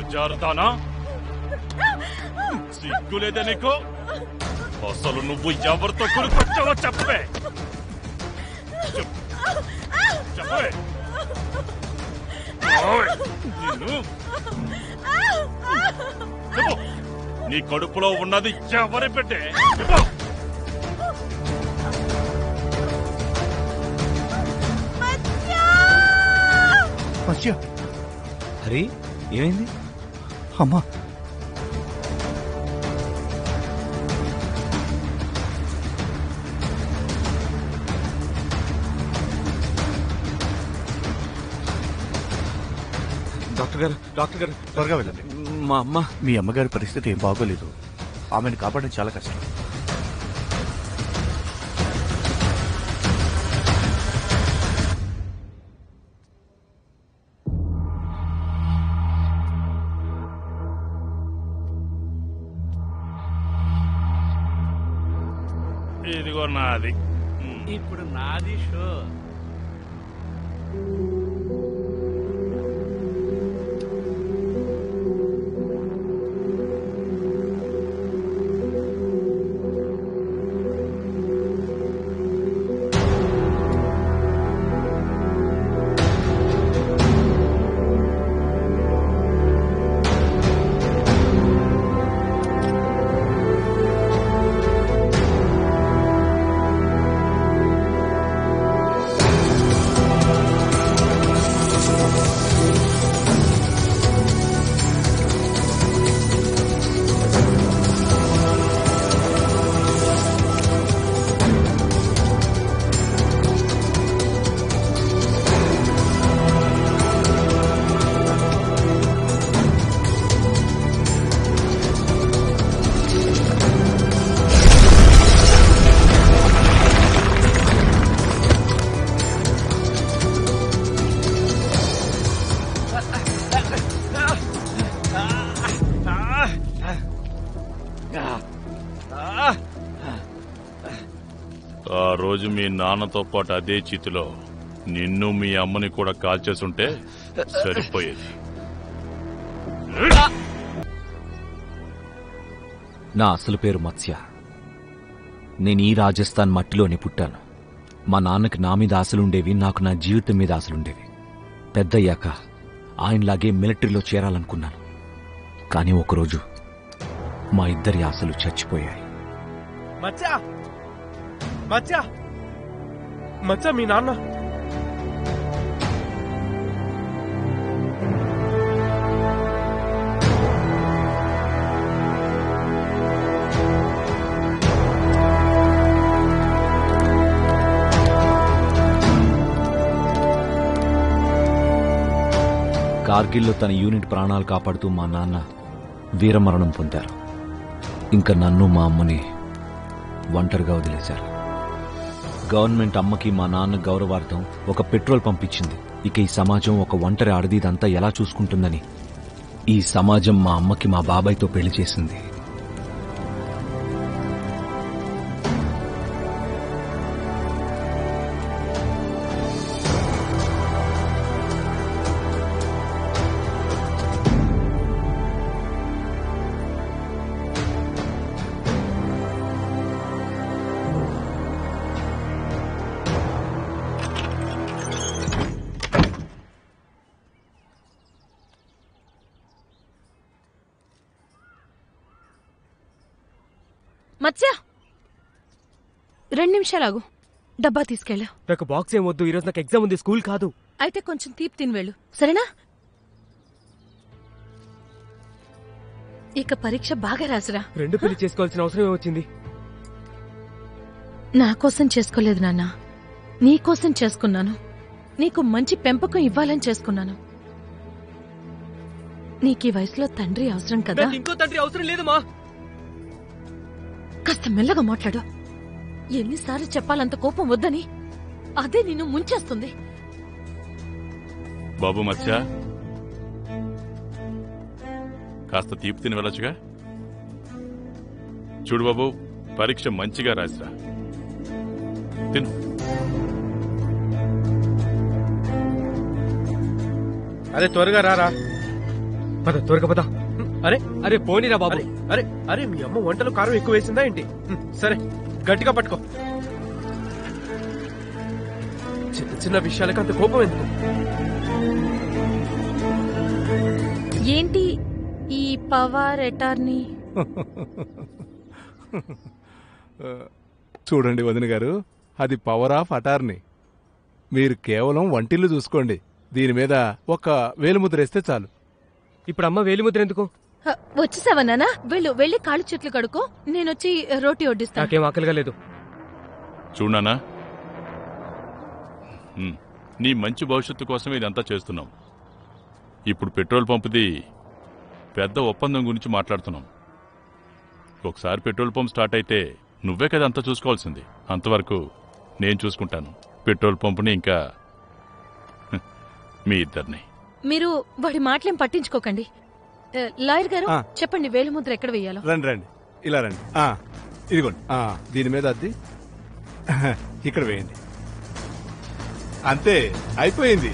దిగజారుతానా? సిగ్గులేదా నీకు? అసలు నువ్వు ఎవరితో కొనుక్కొచ్చావో చెప్పే. చెప్పే. నీ కడుపులో ఉన్నది ఎవరి పెట్టే? హరి, ఏమైంది? అమ్మా, డాక్టర్ గారు త్వరగా వెళ్ళండి. మా అమ్మ. మీ అమ్మగారి పరిస్థితి ఏం బాగోలేదు. ఆమెను కాపాడడం చాలా కష్టం. ఇదిగో నాది. ఇప్పుడు నాది షో. ఆ రోజు మీ నాన్నతో పాటు అదే చితిలో నిన్ను మీ అమ్మని కూడా కాల్చేసుంటే సరిపోయేది. నా అసలు పేరు మత్స్య. నేను ఈ రాజస్థాన్ మట్టిలోనే పుట్టాను. మా నాన్నకి నా మీద ఆశలుండేవి, నాకు నా జీవితం మీద ఆశలుండేవి. పెద్దయ్యాక ఆయనలాగే మిలిటరీలో చేరాలనుకున్నాను. కానీ ఒకరోజు మా ఇద్దరి ఆశలు చచ్చిపోయాయి. మచ్చా మచ్చా మచ్చా, మీ నాన్న. కార్గిల్లో తన యూనిట్ ప్రాణాలు కాపాడుతూ మా నాన్న వీరమరణం పొందారు. ఇంకా నన్ను మా అమ్మని ఒంటరిగా వదిలేశారు. గవర్నమెంట్ అమ్మకి మా నాన్న గౌరవార్థం ఒక పెట్రోల్ పంపించింది. ఇక ఈ సమాజం ఒక ఒంటరి ఆడది ఇదంతా ఎలా చూసుకుంటుందని ఈ సమాజం మా అమ్మకి మా బాబాయ్తో పెళ్లి చేసింది. మత్స్య, 2 నిమిషాలాగు. డబ్బా తీసుకెళ్ళు. నాకు బాక్స్ ఏం వద్దు, ఈరోజు నాకు ఎగ్జామ్ ఉంది, స్కూల్ కాదు. అయితే కొంచెం తీపి తిని వెళ్ళు, సరేనా? ఇక పరీక్ష బాగా రాసురా. 2 పెళ్లి చేసుకోవాల్సిన అవసరం ఏమొచ్చింది? నా కోసం చేసుకోలేదు నాన్న, నీ కోసం చేసుకున్నాను. నీకు మంచి పెంపకం ఇవ్వాలని చేసుకున్నాను. నీకీ వయసులో తండ్రి అవసరం కదా. ఇంకో తండ్రి అవసరం లేదు మా. కాస్త మెల్లగా మాట్లాడు. ఎన్నిసార్లు చెప్పాలంత కోపం వద్దని, అదే నిన్ను ముంచేస్తుంది. బాబు మత్స్య, కాస్త తీపి తిని వెళ్ళొచ్చుగా. చూడు బాబు, పరీక్ష మంచిగా రాసిరా. తిను. అరే త్వరగా రారా. పద త్వరగా పద. అరే అరే పోనీరా బాబు. అరే అరే మీ అమ్మ వంటలో కారం ఎక్కువ వేసిందా ఏంటి? సరే గట్టిగా పట్టుకో. చిన్న చిన్న విషయాలకు అంత కోపం ఎందుకు? ఏంటి ఈ పవర్ అటార్నీ? చూడండి వదిన గారు, అది పవర్ ఆఫ్ అటార్నీ. మీరు కేవలం వంటిల్లు చూసుకోండి, దీని మీద ఒక వేలిముద్ర వేస్తే చాలు. ఇప్పుడు అమ్మ వేలిముద్ర ఎందుకు? వచ్చేసావా నాన్న? వెళ్ళి కాళ్ళు చేతులు కడుకో, నేనొచ్చి రోటీ వడ్డిస్తాను. నాకేం ఆకలిగా లేదు. చూడనా, నీ మంచి భవిష్యత్తు కోసం ఇదంతా చేస్తున్నాం. ఇప్పుడు పెట్రోల్ పంపుది పెద్ద ఒప్పందం గురించి మాట్లాడుతున్నాం. ఒకసారి పెట్రోల్ పంప్ స్టార్ట్ అయితే నువ్వే కదా అంతా చూసుకోవాల్సింది. అంతవరకు నేను చూసుకుంటాను పెట్రోల్ పంపుని, ఇంకా మీ ఇద్దరిని. మీరు వాడి మాటలేం పట్టించుకోకండి. లాయర్ గారు చెప్పండి, వేలిముద్ర ఎక్కడ వేయాలో. రండి రండి, ఇలా రండి. ఇదిగోండి, దీని మీద అద్ది ఇక్కడ వేయండి. అంతే, అయిపోయింది.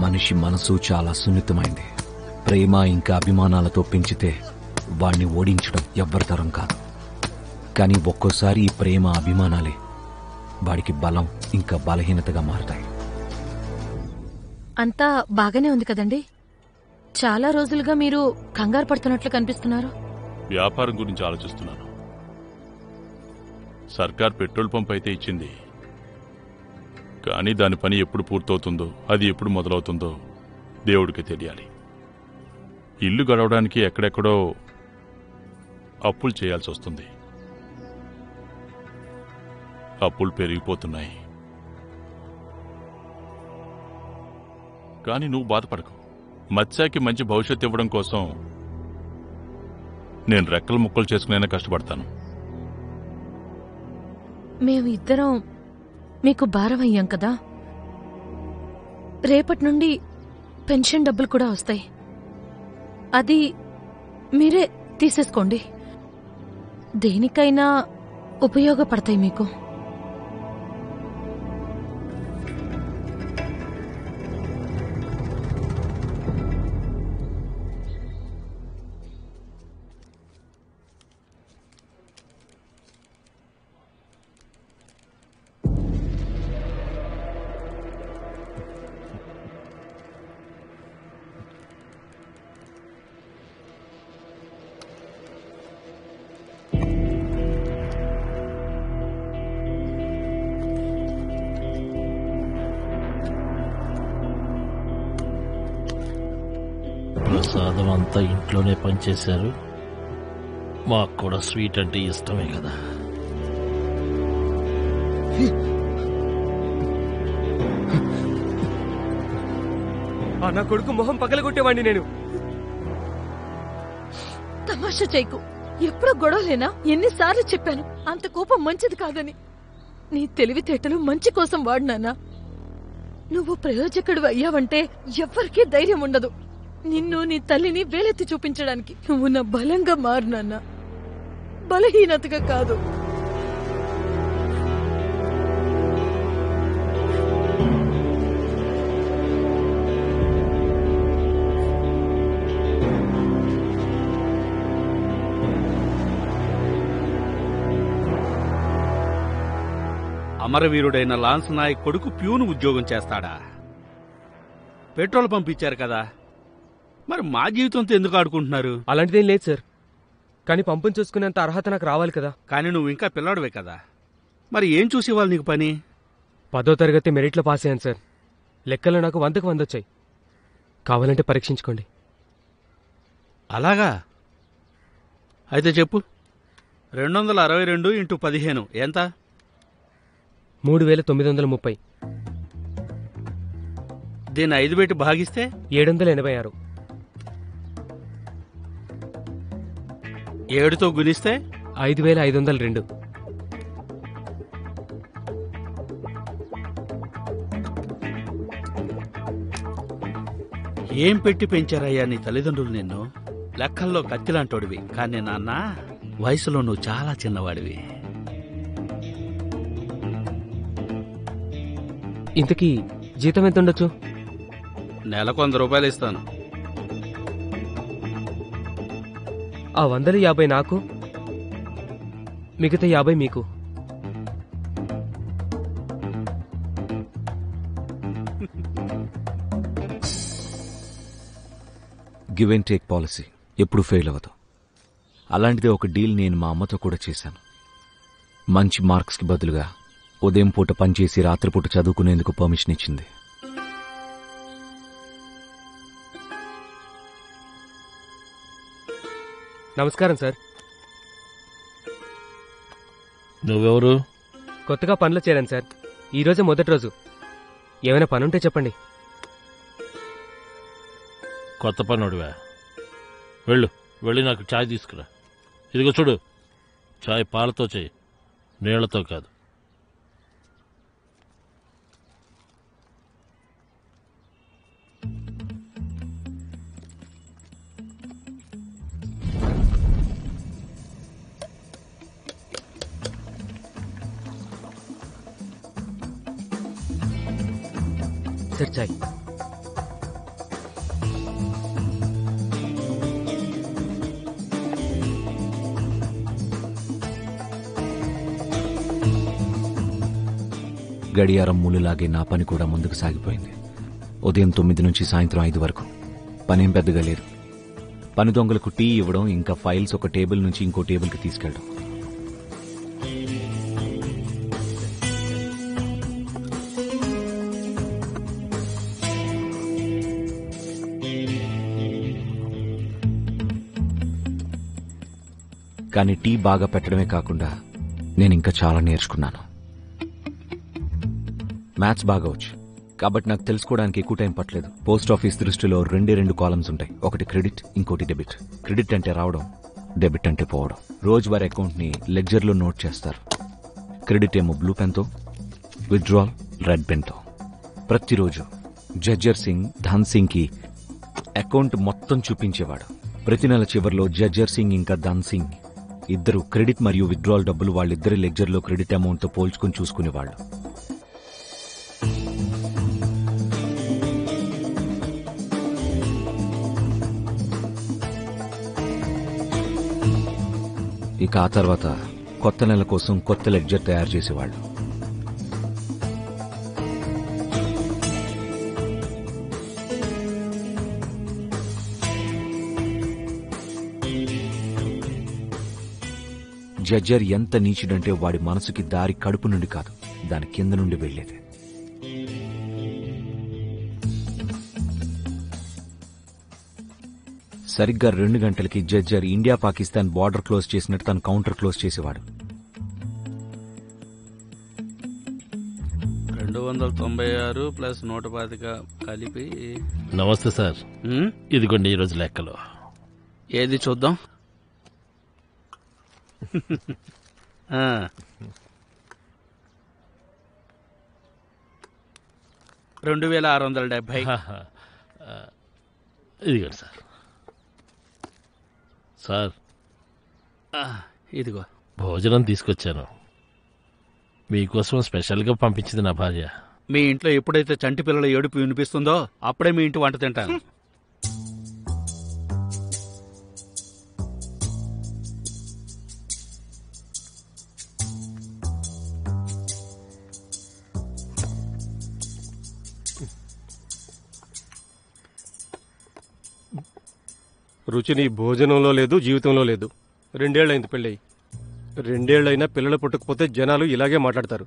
మనిషి మనసు చాలా సున్నితమైంది. ప్రేమ ఇంకా అభిమానాలతో పెంచితే వాణ్ణి ఓడించడం ఎవ్వరితరం కాదు. కానీ ఒక్కోసారి ఈ ప్రేమ అభిమానాలే వాడికి బలం ఇంకా బలహీనతగా మారతాయి. అంతా బాగానే ఉంది కదండి? చాలా రోజులుగా మీరు కంగారు పడుతున్నట్లు కనిపిస్తున్నారు. వ్యాపారం గురించి ఆలోచిస్తున్నాను. సర్కార్ పెట్రోల్ పంప్ అయితే ఇచ్చింది, కానీ దాని పని ఎప్పుడు పూర్తవుతుందో, అది ఎప్పుడు మొదలవుతుందో దేవుడికి తెలియాలి. ఇల్లు గడవడానికి ఎక్కడెక్కడో అప్పులు చేయాల్సి వస్తుంది. అప్పులు పెరిగిపోతున్నాయి. కానీ నువ్వు బాధపడకు. మత్స్యకి మంచి భవిష్యత్తు ఇవ్వడం కోసం నేను రెక్కలు ముక్కలు చేసుకునేనా కష్టపడతాను. మేము ఇద్దరం మీకు భారం అయ్యాం కదా. రేపటి నుండి పెన్షన్ డబ్బులు కూడా వస్తాయి. అది మీరే తీసేసుకోండి. దేనికైనా ఉపయోగపడతాయి మీకు. ప్రసాదం అంతా ఇంట్లోనే పనిచేశారు. మాకు కూడా స్వీట్ అంటే ఇష్టమే కదా. నా కొడుకు మొహం పగలగొట్టేవాడిని నేను. తమాషా చేయకు. ఎప్పుడో గొడవలేనా? ఎన్నిసార్లు చెప్పాను అంత కోపం మంచిది కాదని. నీ తెలివితేటలు మంచి కోసం వాడినానా? నువ్వు ప్రయోజకుడు అయ్యావంటే ఎవ్వరికీ ధైర్యం ఉండదు. నిన్ను నీ తల్లిని వేలెత్తి చూపించడానికి. నువ్వు నా బలంగా మారినాన్నా, బలహీనతగా కాదు. అమరవీరుడైన లాన్స్ నాయక్ కొడుకు ప్యూను ఉద్యోగం చేస్తాడా? పెట్రోల్ పంప్ ఇచ్చారు కదా, మరి మా జీవితంతో ఎందుకు ఆడుకుంటున్నారు? అలాంటిదేం లేదు సార్, కానీ పంపుని చూసుకునేంత అర్హత నాకు రావాలి కదా. కానీ నువ్వు ఇంకా పిల్లాడివే కదా, మరి ఏం చూసేవాళ్ళు నీకు పని? 10వ తరగతి మెరిట్లో పాస్ అయ్యాను సార్. లెక్కలు నాకు 100కు 100 వచ్చాయి. కావాలంటే పరీక్షించుకోండి. అలాగా? అయితే చెప్పు. 262 ఇంటూ 15 ఎంత? 3930. దీన్ని 5 పెట్టి భాగిస్తే 786. 7తో గుణిస్తే 5502. ఏం పెట్టి పెంచారయ్యా నీ తల్లిదండ్రులు నిన్ను? లెక్కల్లో కత్తిలాంటోడివి, కానీ నాన్న వయసులో నువ్వు చాలా చిన్నవాడివి. ఇంతకీ జీతం ఎంత ఉండొచ్చు? నెలకు 100 రూపాయలు ఇస్తాను. ఆ 150 నాకు, మిగతా 50 మీకు. గివ్ అండ్ టేక్ పాలసీ ఎప్పుడు ఫెయిల్ అవ్వదు. అలాంటిదే ఒక డీల్ నేను మా అమ్మతో కూడా చేశాను. మంచి మార్క్స్కి బదులుగా ఉదయం పూట పనిచేసి రాత్రిపూట చదువుకునేందుకు పర్మిషన్ ఇచ్చింది. నమస్కారం సార్. నువ్వెవరు? కొత్తగా పనిలో చేరాను సార్. ఈరోజే మొదటి రోజు. ఏమైనా పనుంటే చెప్పండి. కొత్త పనోడివా? వెళ్ళి నాకు చాయ్ తీసుకురా. ఇదిగో చూడు, చాయ్ పాలతో చేయి, నీళ్లతో కాదు. సార్ చాయ్. గడియారం ములులాగే నా పని కూడా ముందుకు సాగిపోయింది. ఉదయం 9 నుంచి సాయంత్రం 5 వరకు. పనేం పెద్దగా లేదు. పని దొంగలకు టీ ఇవ్వడం, ఇంకా ఫైల్స్ ఒక టేబుల్ నుంచి ఇంకో టేబుల్కి తీసుకెళ్ళడం. కానీ టీ బాగా పెట్టడమే కాకుండా నేను ఇంకా చాలా నేర్చుకున్నాను. మ్యాథ్స్ బాగా వచ్చు కాబట్టి నాకు తెలుసుకోవడానికి ఎక్కువ టైం పట్టలేదు. పోస్ట్ ఆఫీస్ దృష్టిలో 2 కాలమ్స్ ఉంటాయి. ఒకటి క్రెడిట్, ఇంకోటి డెబిట్. క్రెడిట్ అంటే రావడం, డెబిట్ అంటే పోవడం. రోజువారీ అకౌంట్ని లెడ్జర్లో నోట్ చేస్తారు. క్రెడిట్ ఏమో బ్లూ పెన్తో, విత్డ్రాల్ రెడ్ పెన్తో. ప్రతిరోజు జడ్జర్ సింగ్ ధన్ సింగ్కి అకౌంట్ మొత్తం చూపించేవాడు. ప్రతి నెల చివరిలో జడ్జర్ సింగ్ ఇంకా ధన్ సింగ్ ఇద్దరు క్రెడిట్ మరియు విత్డ్రాల్ డబ్బులు వాళ్ళిద్దరి లెడ్జర్లో క్రెడిట్ అమౌంట్తో పోల్చుకుని చూసుకునేవాళ్ళు. ఇక ఆ తర్వాత కొత్త నెల కోసం కొత్త లెడ్జర్ తయారు చేసేవాళ్ళు. జడ్జర్ ఎంత నీచుడంటే వాడి మనసుకి దారి కడుపు నుండి కాదు, దాని కింద నుండి వెళ్లేది. సరిగ్గా 2 గంటలకి జడ్జర్ ఇండియా పాకిస్తాన్ బార్డర్ క్లోజ్ చేసినట్టు తను కౌంటర్ క్లోజ్ చేసేవాడు. 296 ప్లస్ 125 కలిపి. నమస్తే సార్. ఇదిగోండి ఈరోజు లెక్కలు. ఏది చూద్దాం. 2670. ఇదిగోండి సార్. సార్ ఇదిగో భోజనం తీసుకొచ్చాను. మీకోసం స్పెషల్గా పంపించింది నా భార్య. మీ ఇంట్లో ఎప్పుడైతే చంటి పిల్లల ఏడుపు వినిపిస్తుందో అప్పుడే మీ ఇంటి వంట తింటాను. రుచి నీ భోజనంలో లేదు, జీవితంలో లేదు. 2 ఏళ్లైంది పెళ్ళి. 2 ఏళ్లైనా పిల్లలు పుట్టకపోతే జనాలు ఇలాగే మాట్లాడతారు.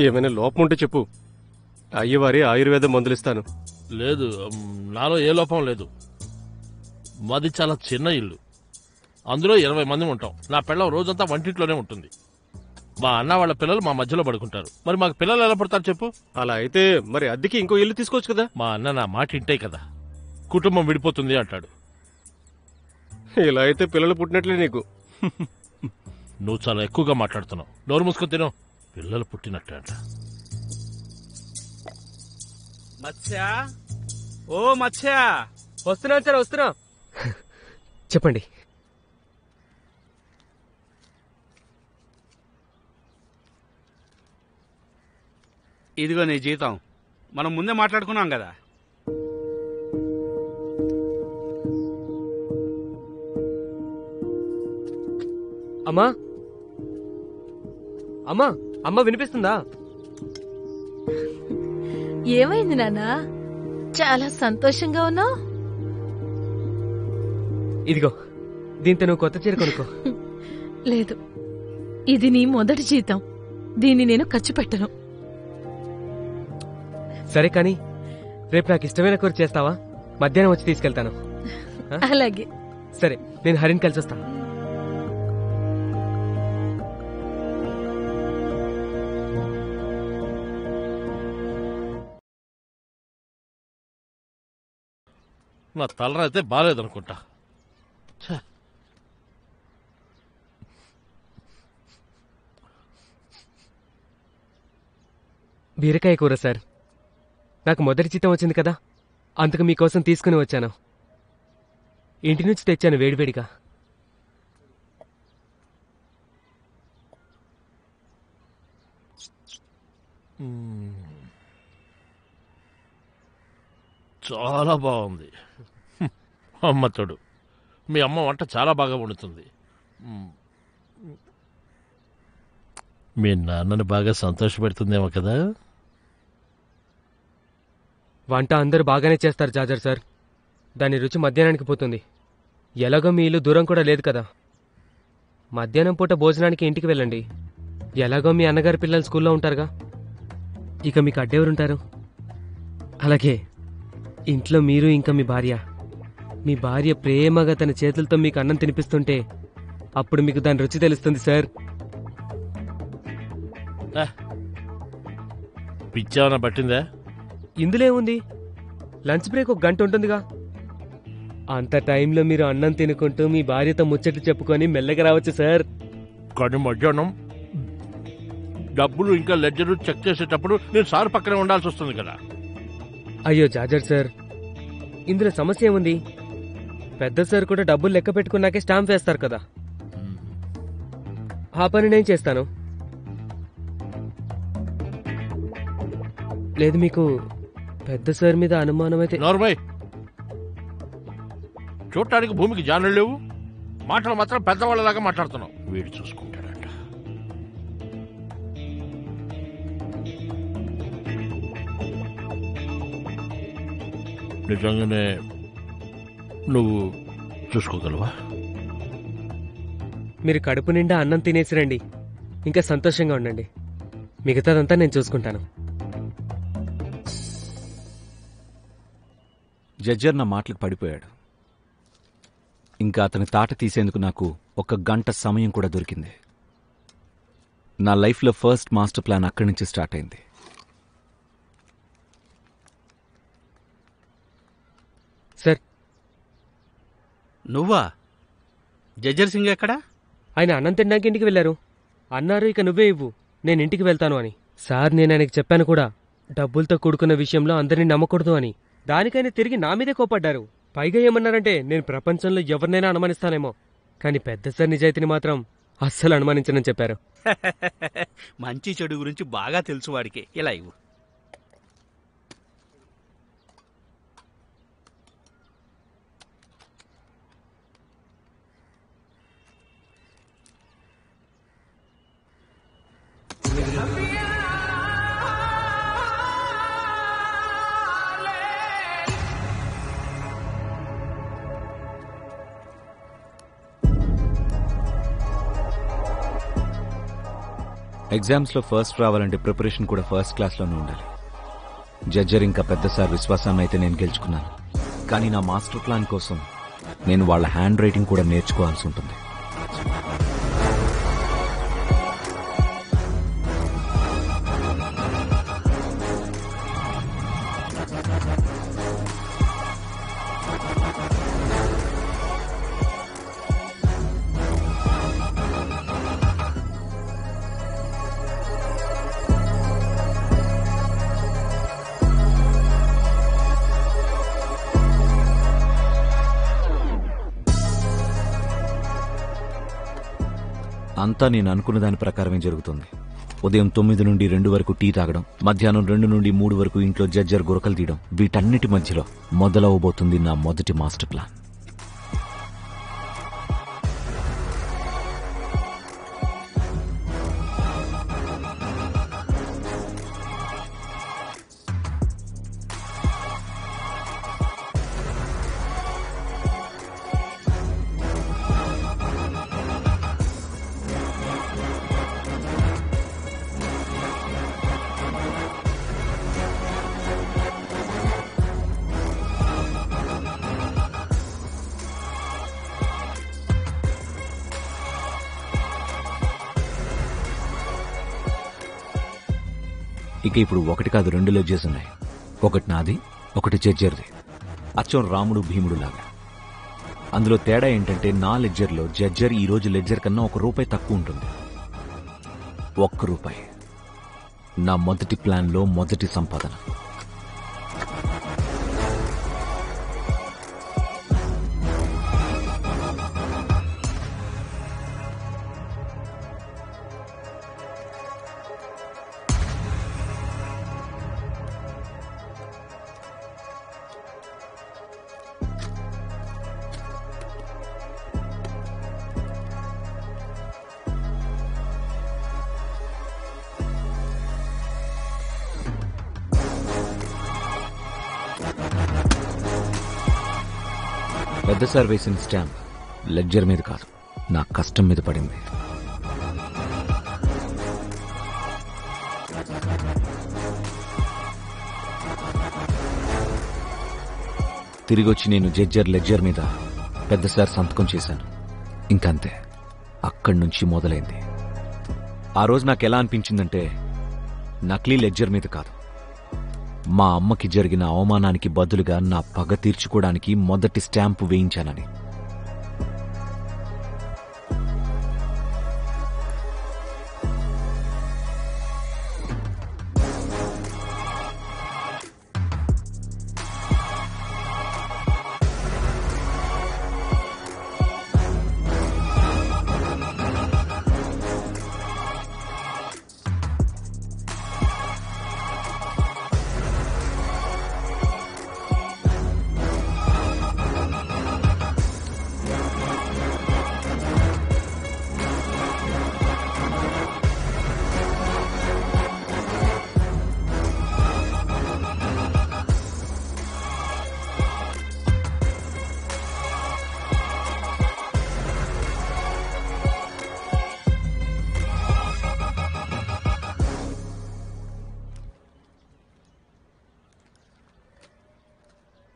ఏమైనా లోపం ఉంటే చెప్పు, అయ్యవారి ఆయుర్వేద మందులిస్తాను. లేదు, నాలో ఏ లోపం లేదు. మాది చాలా చిన్న ఇల్లు, అందులో 20 మంది ఉంటాం. నా పిల్లలు రోజంతా వంటింట్లోనే ఉంటుంది. మా అన్న వాళ్ళ పిల్లలు మా మధ్యలో పడుకుంటారు. మరి మాకు పిల్లలు ఎలా పడతారు చెప్పు? అలా అయితే మరి అద్దెకి ఇంకో ఇల్లు తీసుకోవచ్చు కదా. మా అన్న నా మాట ఇంటే కదా కుటుంబం విడిపోతుంది అంటాడు. ఇలా అయితే పిల్లలు పుట్టినట్లే నీకు. నువ్వు చాలా ఎక్కువగా మాట్లాడుతున్నావు. నోరు మూసుకొని తిను. పిల్లలు పుట్టినట్టే అంట. మత్స్య, ఓ మత్స్య. వస్తున్నాను సార్, వస్తున్నా. చెప్పండి. ఇదిగో నీ జీతం. మనం ముందే మాట్లాడుకున్నాం కదా. అమ్మా అమ్మా అమ్మ వినిపిస్తుందా? ఏమైంది నాన్నా? చాలా సంతోషంగా ఉన్నావు. ఇదిగో దీంతో నువ్వు కొత్త చీర కొనుక్కో. లేదు, ఇది నీ మొదటి జీతం. దీన్ని నేను ఖర్చు పెట్టను. సరే కానీ రేపు నాకు ఇష్టమైన కూర చేస్తావా? మధ్యాహ్నం వచ్చి తీసుకెళ్తాను. అలాగే. సరే, నేను హరిని కలిసి వస్తాను. నా తలరైతే బాగాలేదనుకుంటా. బీరకాయ కూర సార్. నాకు మొదటి జీతం వచ్చింది కదా, అందుకు మీకోసం తీసుకుని వచ్చాను. ఇంటి నుంచి తెచ్చాను వేడివేడిగా. చాలా బాగుంది. అమ్మ తోడు, మీ అమ్మ వంట చాలా బాగా వండుతుంది. మీ నాన్నని బాగా సంతోషపెడుతుందేమో కదా. వంట అందరూ బాగానే చేస్తారు జాజర్ సార్. దాని రుచి మధ్యాహ్నానికి పోతుంది. ఎలాగో మీ ఇల్లు దూరం కూడా లేదు కదా. మధ్యాహ్నం పూట భోజనానికి ఇంటికి వెళ్ళండి. ఎలాగో మీ అన్నగారి పిల్లలు స్కూల్లో ఉంటారుగా. ఇక మీకు అడ్డెవరుంటారు? అలాగే ఇంట్లో మీరు ఇంకా మీ భార్య ప్రేమగా తన చేతులతో మీకు అన్నం తినిపిస్తుంటే అప్పుడు మీకు దాని రుచి తెలుస్తుంది సార్. పిచ్చేమన్నా పట్టిందా? ఇందులో ఏముంది? లంచ్ బ్రేక్ 1 గంట ఉంటుందిగా. అంత టైంలో మీరు అన్నం తినుకుంటూ మీ భార్యతో ముచ్చట్లు చెప్పుకొని మెల్లగా రావచ్చు సార్. కానీ మధ్యాహ్నం డబ్బులు ఇంకా లెడ్జరు చెక్ చేసేటప్పుడు నేను సార్ పక్కనే ఉండాల్సి వస్తుంది కదా. అయ్యో జాజర్ సార్, ఇందులో సమస్య ఏముంది? పెద్ద సార్ కూడా డబ్బులు లెక్క పెట్టుకున్నాకే స్టాంప్ వేస్తారు కదా. ఆ పని నేను చేస్తాను. లేదు మీకు పెద్ద సార్ మీద అనుమానం అయితే. నోర్మై, చూడటానికి భూమికి జానులు లేవు, మాటలు మాత్రం పెద్దవాళ్ళలాగా మాట్లాడుతున్నావు. వీడు చూసుకుంటాడంట. నిజంగానే నువ్వు చూసుకోగలవా? మీరు కడుపు నిండా అన్నం తినేసి రండి, ఇంకా సంతోషంగా ఉండండి. మిగతాదంతా నేను చూసుకుంటాను. జడ్జర్ నా మాటలకు పడిపోయాడు. ఇంకా అతని తాట తీసేందుకు నాకు 1 గంట సమయం కూడా దొరికింది. నా లైఫ్లో ఫస్ట్ మాస్టర్ ప్లాన్ అక్కడి నుంచి స్టార్ట్ అయింది. సార్, నువ్వా? జడ్జర్ సింగ్ ఎక్కడా? ఆయన అన్నం తినడానికి ఇంటికి వెళ్ళారు. అన్నారు ఇక నువ్వే ఇవ్వు, నేను ఇంటికి వెళ్తాను అని. సార్, నేను ఆయనకి చెప్పాను కూడా, డబ్బులతో కూడుకున్న విషయంలో అందరినీ నమ్మకూడదు అని. దానికైనా తిరిగి నా మీదే కోపడ్డారు. పైగా ఏమన్నారంటే నేను ప్రపంచంలో ఎవరినైనా అనుమానిస్తానేమో, కానీ పెద్ద సార్ నిజాయితీని మాత్రం అస్సలు అనుమానించనని చెప్పారు. మంచి చెడు గురించి బాగా తెలుసు వాడికి. ఇలా ఇవ్వు. ఎగ్జామ్స్లో ఫస్ట్ రావాలంటే ప్రిపరేషన్ కూడా ఫస్ట్ క్లాస్లోనే ఉండాలి. జడ్జర్ ఇంకా పెద్ద సార్ విశ్వాసాన్ని అయితే నేను గెలుచుకున్నాను, కానీ నా మాస్టర్ ప్లాన్ కోసం నేను వాళ్ళ హ్యాండ్ రైటింగ్ కూడా నేర్చుకోవాల్సి ఉంటుంది. అంతా నేను అనుకున్న దాని ప్రకారమే జరుగుతుంది. ఉదయం 9 నుండి 2 వరకు టీ తాగడం, మధ్యాహ్నం 2 నుండి 3 వరకు ఇంట్లో జడ్జర్ గురకలు తీయడం, వీటన్నిటి మధ్యలో మొదలవబోతుంది నా మొదటి మాస్టర్ ప్లాన్. ఇక ఇప్పుడు 1 కాదు 2 లెడ్జర్స్ ఉన్నాయి. ఒకటి నాది, ఒకటి జడ్జర్ది. అచ్చం రాముడు భీముడు లాగా. అందులో తేడా ఏంటంటే నా లెడ్జర్లో జడ్జర్ ఈ రోజు లెడ్జర్ కన్నా ₹1 తక్కువ ఉంటుంది. ₹1. నా మొదటి ప్లాన్లో మొదటి సంపాదన. పెద్ద సార్ వేసిన స్టాంప్ లెడ్జర్ మీద కాదు, నా కష్టం మీద పడింది. తిరిగొచ్చి నేను జడ్జర్ లెడ్జర్ మీద పెద్ద సార్ సంతకం చేశాను. ఇంకంతే, అక్కడి నుంచి మొదలైంది. ఆ రోజు నాకు ఎలా అనిపించిందంటే నకిలీ లెడ్జర్ మీద కాదు, మా అమ్మకి జరిగిన అవమానానికి బదులుగా నా పగ తీర్చుకోవడానికి మొదటి స్టాంపు వేయించానని.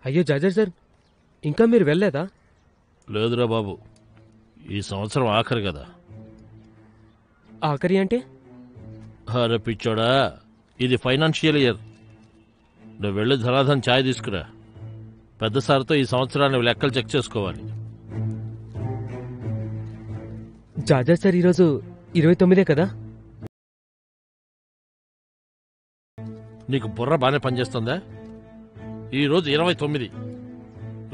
అయ్యో జాజర్ సార్, ఇంకా మీరు వెళ్ళలేదా? లేదురా బాబు, ఈ సంవత్సరం ఆఖరి కదా. ఆఖరి అంటే? అరే పిచ్చోడా, ఇది ఫైనాన్షియల్ ఇయర్. నువ్వు వెళ్ళి ధనాధన్ ఛాయ్ తీసుకురా. పెద్ద సార్తో ఈ సంవత్సరాన్ని లెక్కలు చెక్ చేసుకోవాలి. జాజర్ సార్ ఈరోజు 29 కదా? నీకు బుర్ర బాగానే పనిచేస్తుందా? ఈరోజు 29,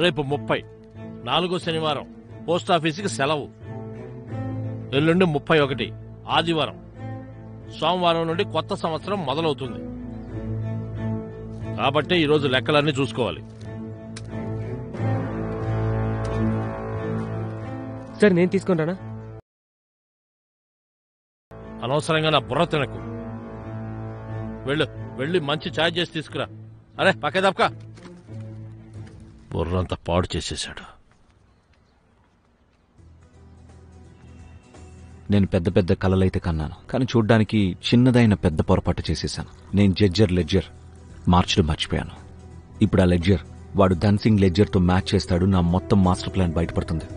రేపు 30, 4వ శనివారం, పోస్టాఫీసుకి సెలవు. ఎల్లుండి 31 ఆదివారం. సోమవారం నుండి కొత్త సంవత్సరం మొదలవుతుంది. కాబట్టి ఈరోజు లెక్కలన్నీ చూసుకోవాలి. సార్ నేను తీసుకొని రానా? అనవసరంగా నా బుర్ర తినకు. వెళ్ళి మంచి ఛాయ్ చేసి తీసుకురా. అరే పక్కే తప్పక, బుర్రంతా పాడు చేసేశాడు. నేను పెద్ద పెద్ద కలలైతే కన్నాను, కానీ చూడ్డానికి చిన్నదైన పెద్ద పొరపాటు చేసేశాను. నేను జడ్జర్ లెడ్జర్ మార్చడం మర్చిపోయాను. ఇప్పుడు ఆ లెడ్జర్ వాడు ధన్సింగ్ లెడ్జర్తో మ్యాచ్ చేస్తాడు. నా మొత్తం మాస్టర్ ప్లాన్ బయటపడుతుంది.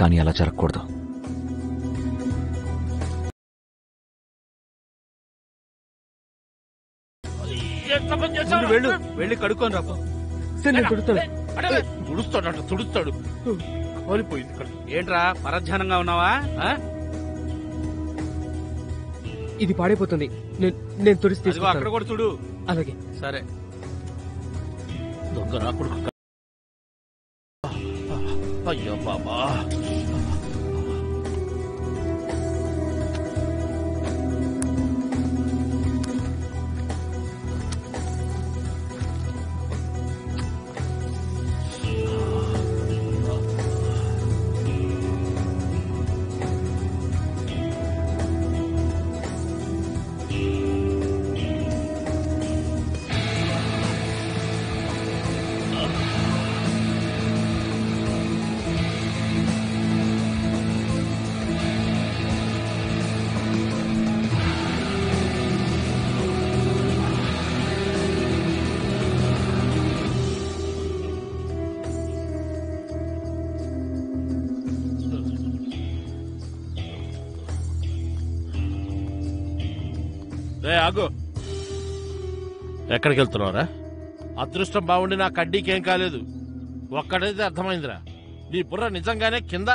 కానీ అలా జరగకూడదు. వెళ్ళి కడుక్కొని రాపో. సార్ నేను కొడుతాను. తుడుస్తాడు. కాలిపోయింది. ఏంట్రా పరధ్యానంగా ఉన్నావా? ఇది పాడైపోతుంది. నేను తుడిచి అక్కడ తీసుకుంటాను. కూడా చూడు. అలాగే. సరే. దొంగ రాకుడు. అయ్యో బాబా, ఆగు. ఎక్కడికి వెళ్తున్నావురా? అదృష్టం బాగుండి నా కడ్డీకేం కాలేదు. ఒక్కడైతే అర్థమైందిరా, నీ బుర్ర నిజంగానే కింద.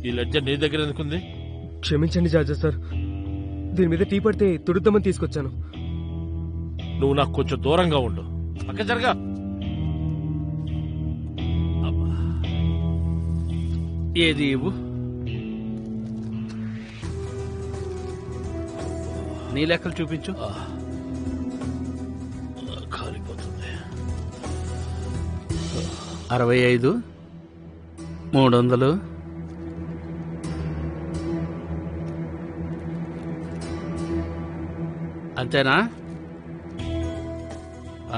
ఈ లెడ్జర్ నీ దగ్గర ఎందుకుంది? క్షమించండి జాజర్ సార్, దీని మీద టీ పడితే తుడుద్దామని తీసుకొచ్చాను. నువ్వు నాకు కొంచెం దూరంగా ఉండు. పక్క జరగా. ఏది ఇవ్వు. నీ లెక్కలు చూపించు. కాలిపోతుంది. 65, 300, అంతేనా?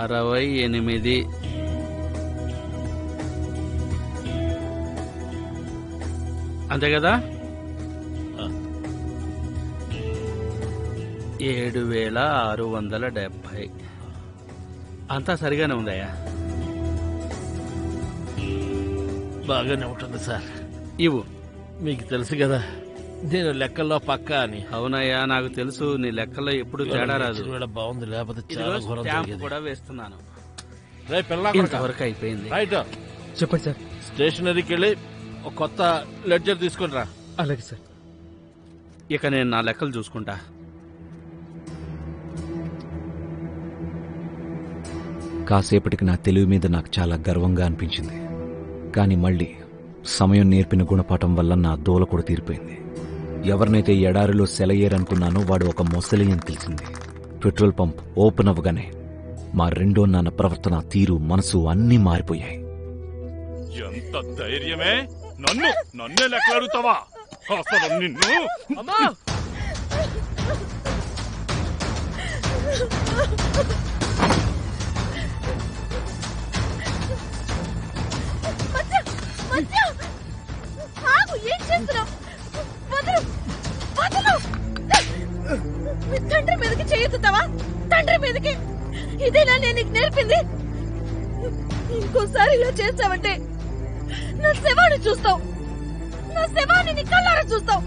68, అంతే కదా? 7670. అంతా సరిగానే ఉందయ్యా. బాగానే ఉంటుంది సార్. ఇవ్వు. మీకు తెలుసు కదా నేను లెక్కల్లో పక్కా అని. అవునయ్యా, నాకు తెలుసు. నీ లెక్కల్లో ఎప్పుడు తేడా రాదు. బాగుంది, లేకపోతే ఇదిగో చాలా ఘోరం స్టాంప్ జరిగేది. కూడా వేస్తున్నాను. రేయ్ పిల్లా ఇంతవరకు అయిపోయింది. రైట్. చెప్పండి సార్. స్టేషనరీకి వెళ్ళి ఒక కొత్త లెడ్జర్ తీసుకుని రా. అలాగే సార్. ఇక నేను నా లెక్కలు చూసుకుంటా. కాసేపటికి నా తెలివి మీద నాకు చాలా గర్వంగా అనిపించింది. కానీ మళ్ళీ సమయం నేర్పిన గుణపాఠం వల్ల నా దోల కూడా తీరిపోయింది. ఎవరినైతే ఎడారిలో సెలయేరనుకున్నానో వాడు ఒక మొసలి అని తెలిసింది. పెట్రోల్ పంప్ ఓపెన్ అవ్వగానే మా రెండో నాన్న ప్రవర్తన, తీరు, మనసు అన్నీ మారిపోయాయి. ఎంత ధైర్యమే! నన్నే లెక్కలుతావా? అసలు నిన్ను ఏం చేస్తున్నావు? తండ్రి మీదకి చేయొద్దుతావా? తండ్రి మీదకి ఇదేనా నేను నీకు నేర్పింది? ఇంకోసారి ఇలా చేస్తావంటే నా శవాన్ని చూస్తావు. నా శవాన్ని నీ కళ్ళారా చూస్తావు.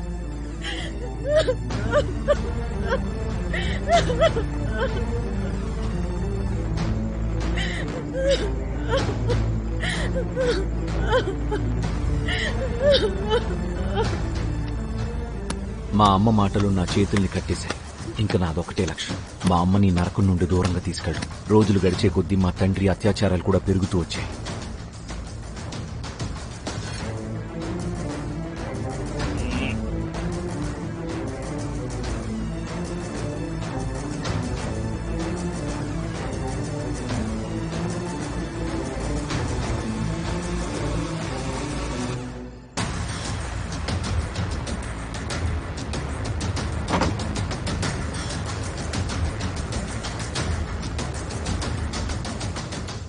మా అమ్మ మాటలు నా చేతుల్ని కట్టేశాయి. ఇంకా నాదొకటే లక్ష్యం, మా అమ్మని నరకం నుండి దూరంగా తీసుకెళ్ళడం. రోజులు గడిచే కొద్దీ మా తండ్రి అత్యాచారాలు కూడా పెరుగుతూ వచ్చాయి.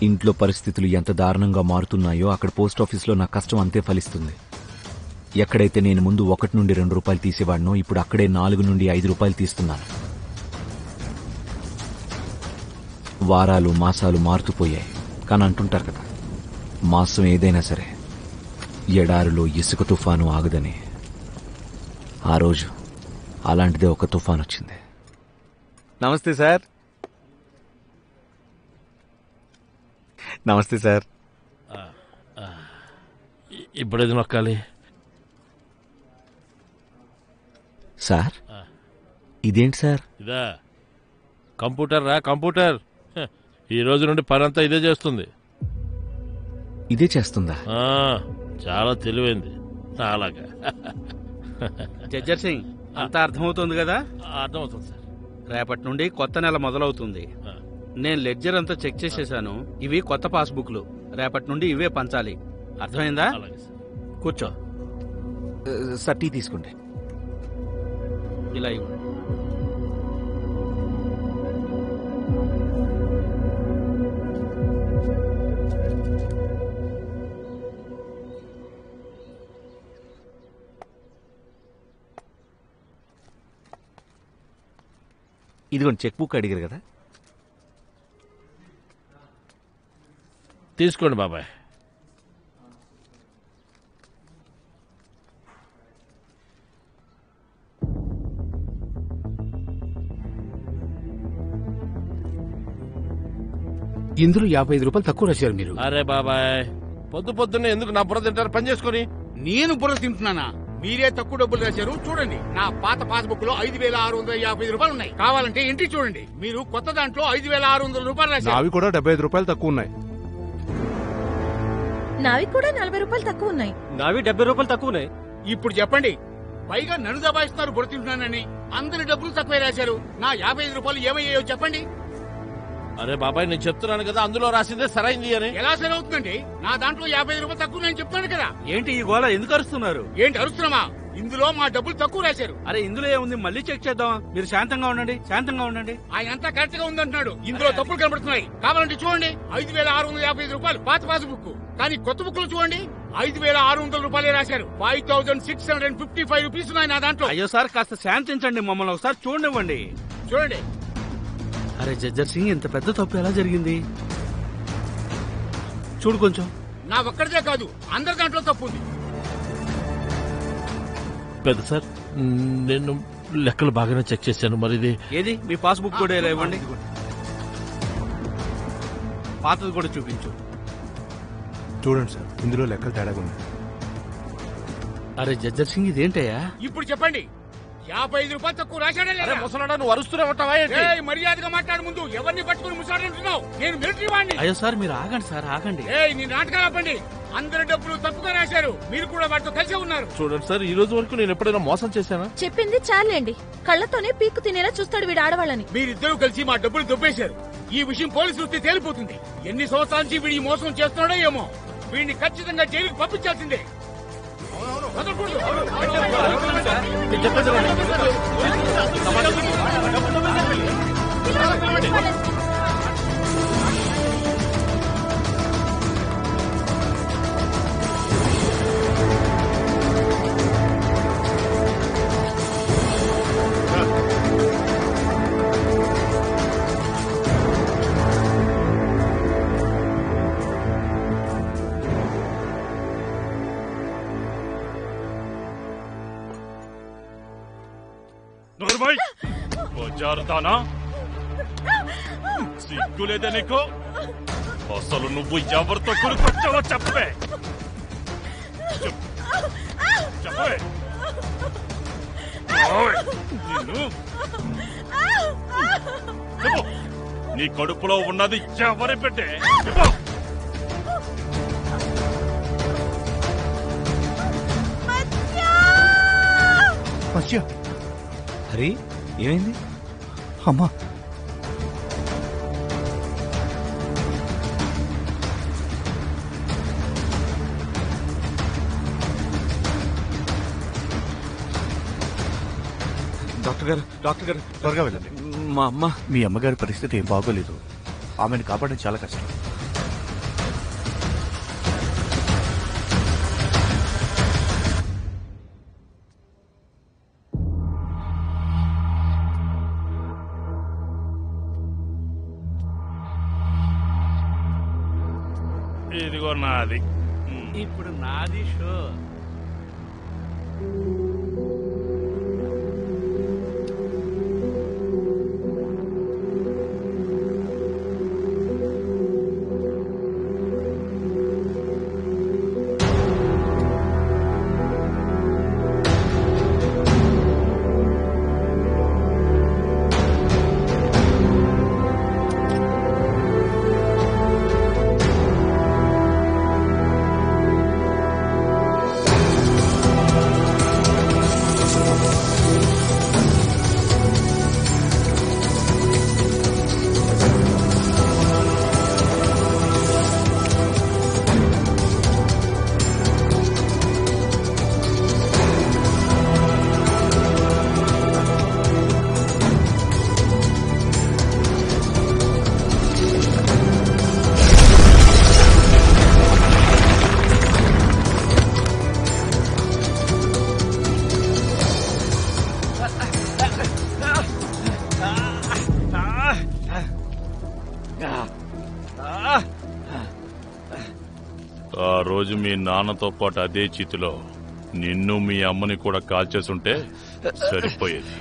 ఇంట్లో పరిస్థితులు ఎంత దారుణంగా మారుతున్నాయో అక్కడ పోస్టాఫీస్లో నా కష్టం అంతే ఫలిస్తుంది. ఎక్కడైతే నేను ముందు 1 నుండి 2 రూపాయలు తీసేవాడినో ఇప్పుడు అక్కడే 4 నుండి 5 రూపాయలు తీస్తున్నాను. వారాలు, మాసాలు మారుతుపోయాయి. కానీ అంటుంటారు కదా, మాసం ఏదైనా సరే ఎడారిలో ఇసుక తుఫాను ఆగదని. ఆ రోజు అలాంటిదే ఒక తుఫాను వచ్చింది. నమస్తే సార్. నమస్తే సార్. ఇప్పుడేది నొక్కాలి సార్? ఇదేంటి సార్? ఇదా కంప్యూటర్ రా, కంప్యూటర్. ఈ రోజు నుండి పనంతా ఇదే చేస్తుంది. ఇదే చేస్తుందా? చాలా తెలివైంది అలాగా. జడ్జర్ సింగ్, అంతా అర్థమవుతుంది కదా? అర్థమవుతుంది సార్. రేపటి నుండి కొత్త నెల మొదలవుతుంది. నేను లెడ్జర్ అంతా చెక్ చేసేసాను. ఇవి కొత్త పాస్బుక్లు. రేపటి నుండి ఇవే పంచాలి. అర్థమైందా? కూర్చో. సార్ టీ తీసుకోండి. ఇలా ఇవ్వు. ఇదిగోండి, చెక్ బుక్ అడిగారు కదా, తీసుకోండి బాబాయ్. ఇందులో 55 రూపాయలు తక్కువ రాశారు మీరు. అరే బాబాయ్, పొద్దున్నే ఎందుకు నా బుర్ర తింటారు? పని చేసుకొని. నేను బుర్ర తింటున్నానా? మీరే తక్కువ డబ్బులు రాశారు. చూడండి, నా పాత పాస్బుక్ లో 5,655 రూపాయలు ఉన్నాయి. కావాలంటే ఎంట్రీ చూడండి. మీరు కొత్త దాంట్లో 5,600 రూపాయలు రాశారు. నావి కూడా 75 రూపాయలు తక్కువ ఉన్నాయి. నావి కూడా 40 రూపాయలు తక్కువ ఉన్నాయి. నావి 70 రూపాయలు తక్కువ ఉన్నాయి. ఇప్పుడు చెప్పండి, పైగా నన్ను దబాయిస్తున్నారు బుర్ర తింటున్నానని. అందరి డబ్బులు తక్కువే రాశారు. నా 55 రూపాయలు ఏమయ్యాయో చెప్పండి. అరే బాబాయ్, నేను చెప్తున్నాను కదా, అందులో రాసిందే సరైంది అని. ఎలా సరవుతుందండి? నా దాంట్లో 55 రూపాయలు తక్కువ నేను చెప్తాను కదా. ఏంటి ఈ గోళ? ఎందుకు అరుస్తున్నారు? ఏంటి అరుస్తున్నామా? ఇందులో మా డబ్బులు తక్కువ రాశారు. అరే ఇందులో ఏముంది? మళ్ళీ చెక్ చేద్దాం. మీరు శాంతంగా ఉండండి, శాంతంగా ఉండండి. ఆయన అంతా కరెక్ట్ గా ఉందంటున్నాడు. ఇందులో తప్పులు కనబడుతున్నాయి. కావాలంటే చూడండి, 5,655 రూపాయలు పాత పాస్బుక్. కానీ కొత్త బుక్ లో చూడండి, 5,600 రూపాయలే రాశారు. 5,655 రూపీస్ ఉన్నాయి నా దాంట్లో. అయ్యో సార్, కాస్త శాంతించండి. మమ్మల్ని ఒకసారి చూడనివ్వండి. చూడండి. అరే జజ్జర్ సింగ్, ఇంత పెద్ద తప్పు ఎలా జరిగింది? చూడు కొంచెం. నా ఒక్కడిదే కాదు, అందరి దాంట్లో తప్పు ఉంది. పెద్ద సార్, నేను లెక్కలు బాగానే చెక్ చేశాను. మరి ఇది ఏది? మీ పాస్బుక్ కూడా ఇలా ఇవ్వండి. పాతది కూడా చూపించు. చూడండి సార్, ఇందులో లెక్కలు తేడాగా ఉంది. అరే జజ్జర్ సింగ్, ఇదేంటయ్యా? ఇప్పుడు చెప్పండి, 55 రూపాయలు తక్కువ రాశాడే లేదా? ముసలాడా, నువ్వు అరుస్తూనే ఉంటావా ఏంటి? ఏయ్, మర్యాదగా మాట్లాడు. ముందు ఎవరిని పట్టుకుని ముసాడంటున్నావు? నేను మిలిటరీ వాడిని. అయ్యో సార్, మీరు ఆగండి సార్, ఆగండి. ఏయ్, నీ నాటకాలు ఆపండి. అందరి డబ్బులు తప్పుగా రాశారు. మీరు కూడా వాటితో కలిసే ఉన్నారు. చూడండి సార్, ఈ రోజు వరకు నేను ఎప్పుడైనా మోసం చేశానా? చెప్పింది చాలండి. కళ్ళతోనే పీక్కు తినేలా చూస్తాడు వీడు ఆడవాళ్ళని. మీరిద్దరూ కలిసి మా డబ్బులు దొబ్బేశారు. ఈ విషయం పోలీసులు వస్తే తేలిపోతుంది. ఎన్ని సంవత్సరాల నుంచి వీడి మోసం చేస్తున్నాడో ఏమో. వీడిని ఖచ్చితంగా జైలుకి పంపించాల్సిందే. వదలకూడదు. జారుతానా? సిగ్గులేదా నీకు? అసలు నువ్వు ఎవరితో కొనుక్కొచ్చావో చెప్పవే. చెప్పవే. చెప్పు, నీ కడుపులో ఉన్నది ఎవరి పెట్టే? హరి, ఏమైంది? అమ్మా, డాక్టర్ గారు త్వరగా వెళ్ళండి. మా అమ్మ. మీ అమ్మగారి పరిస్థితి ఏం బాగోలేదు. ఆమెను కాపాడడం చాలా కష్టం. ఇదిగో నాది. ఇప్పుడు నాది షో. ఆ రోజు మీ నాన్నతో పాటు అదే చితిలో నిన్ను మీ అమ్మని కూడా కాల్చేసుంటే సరిపోయేది.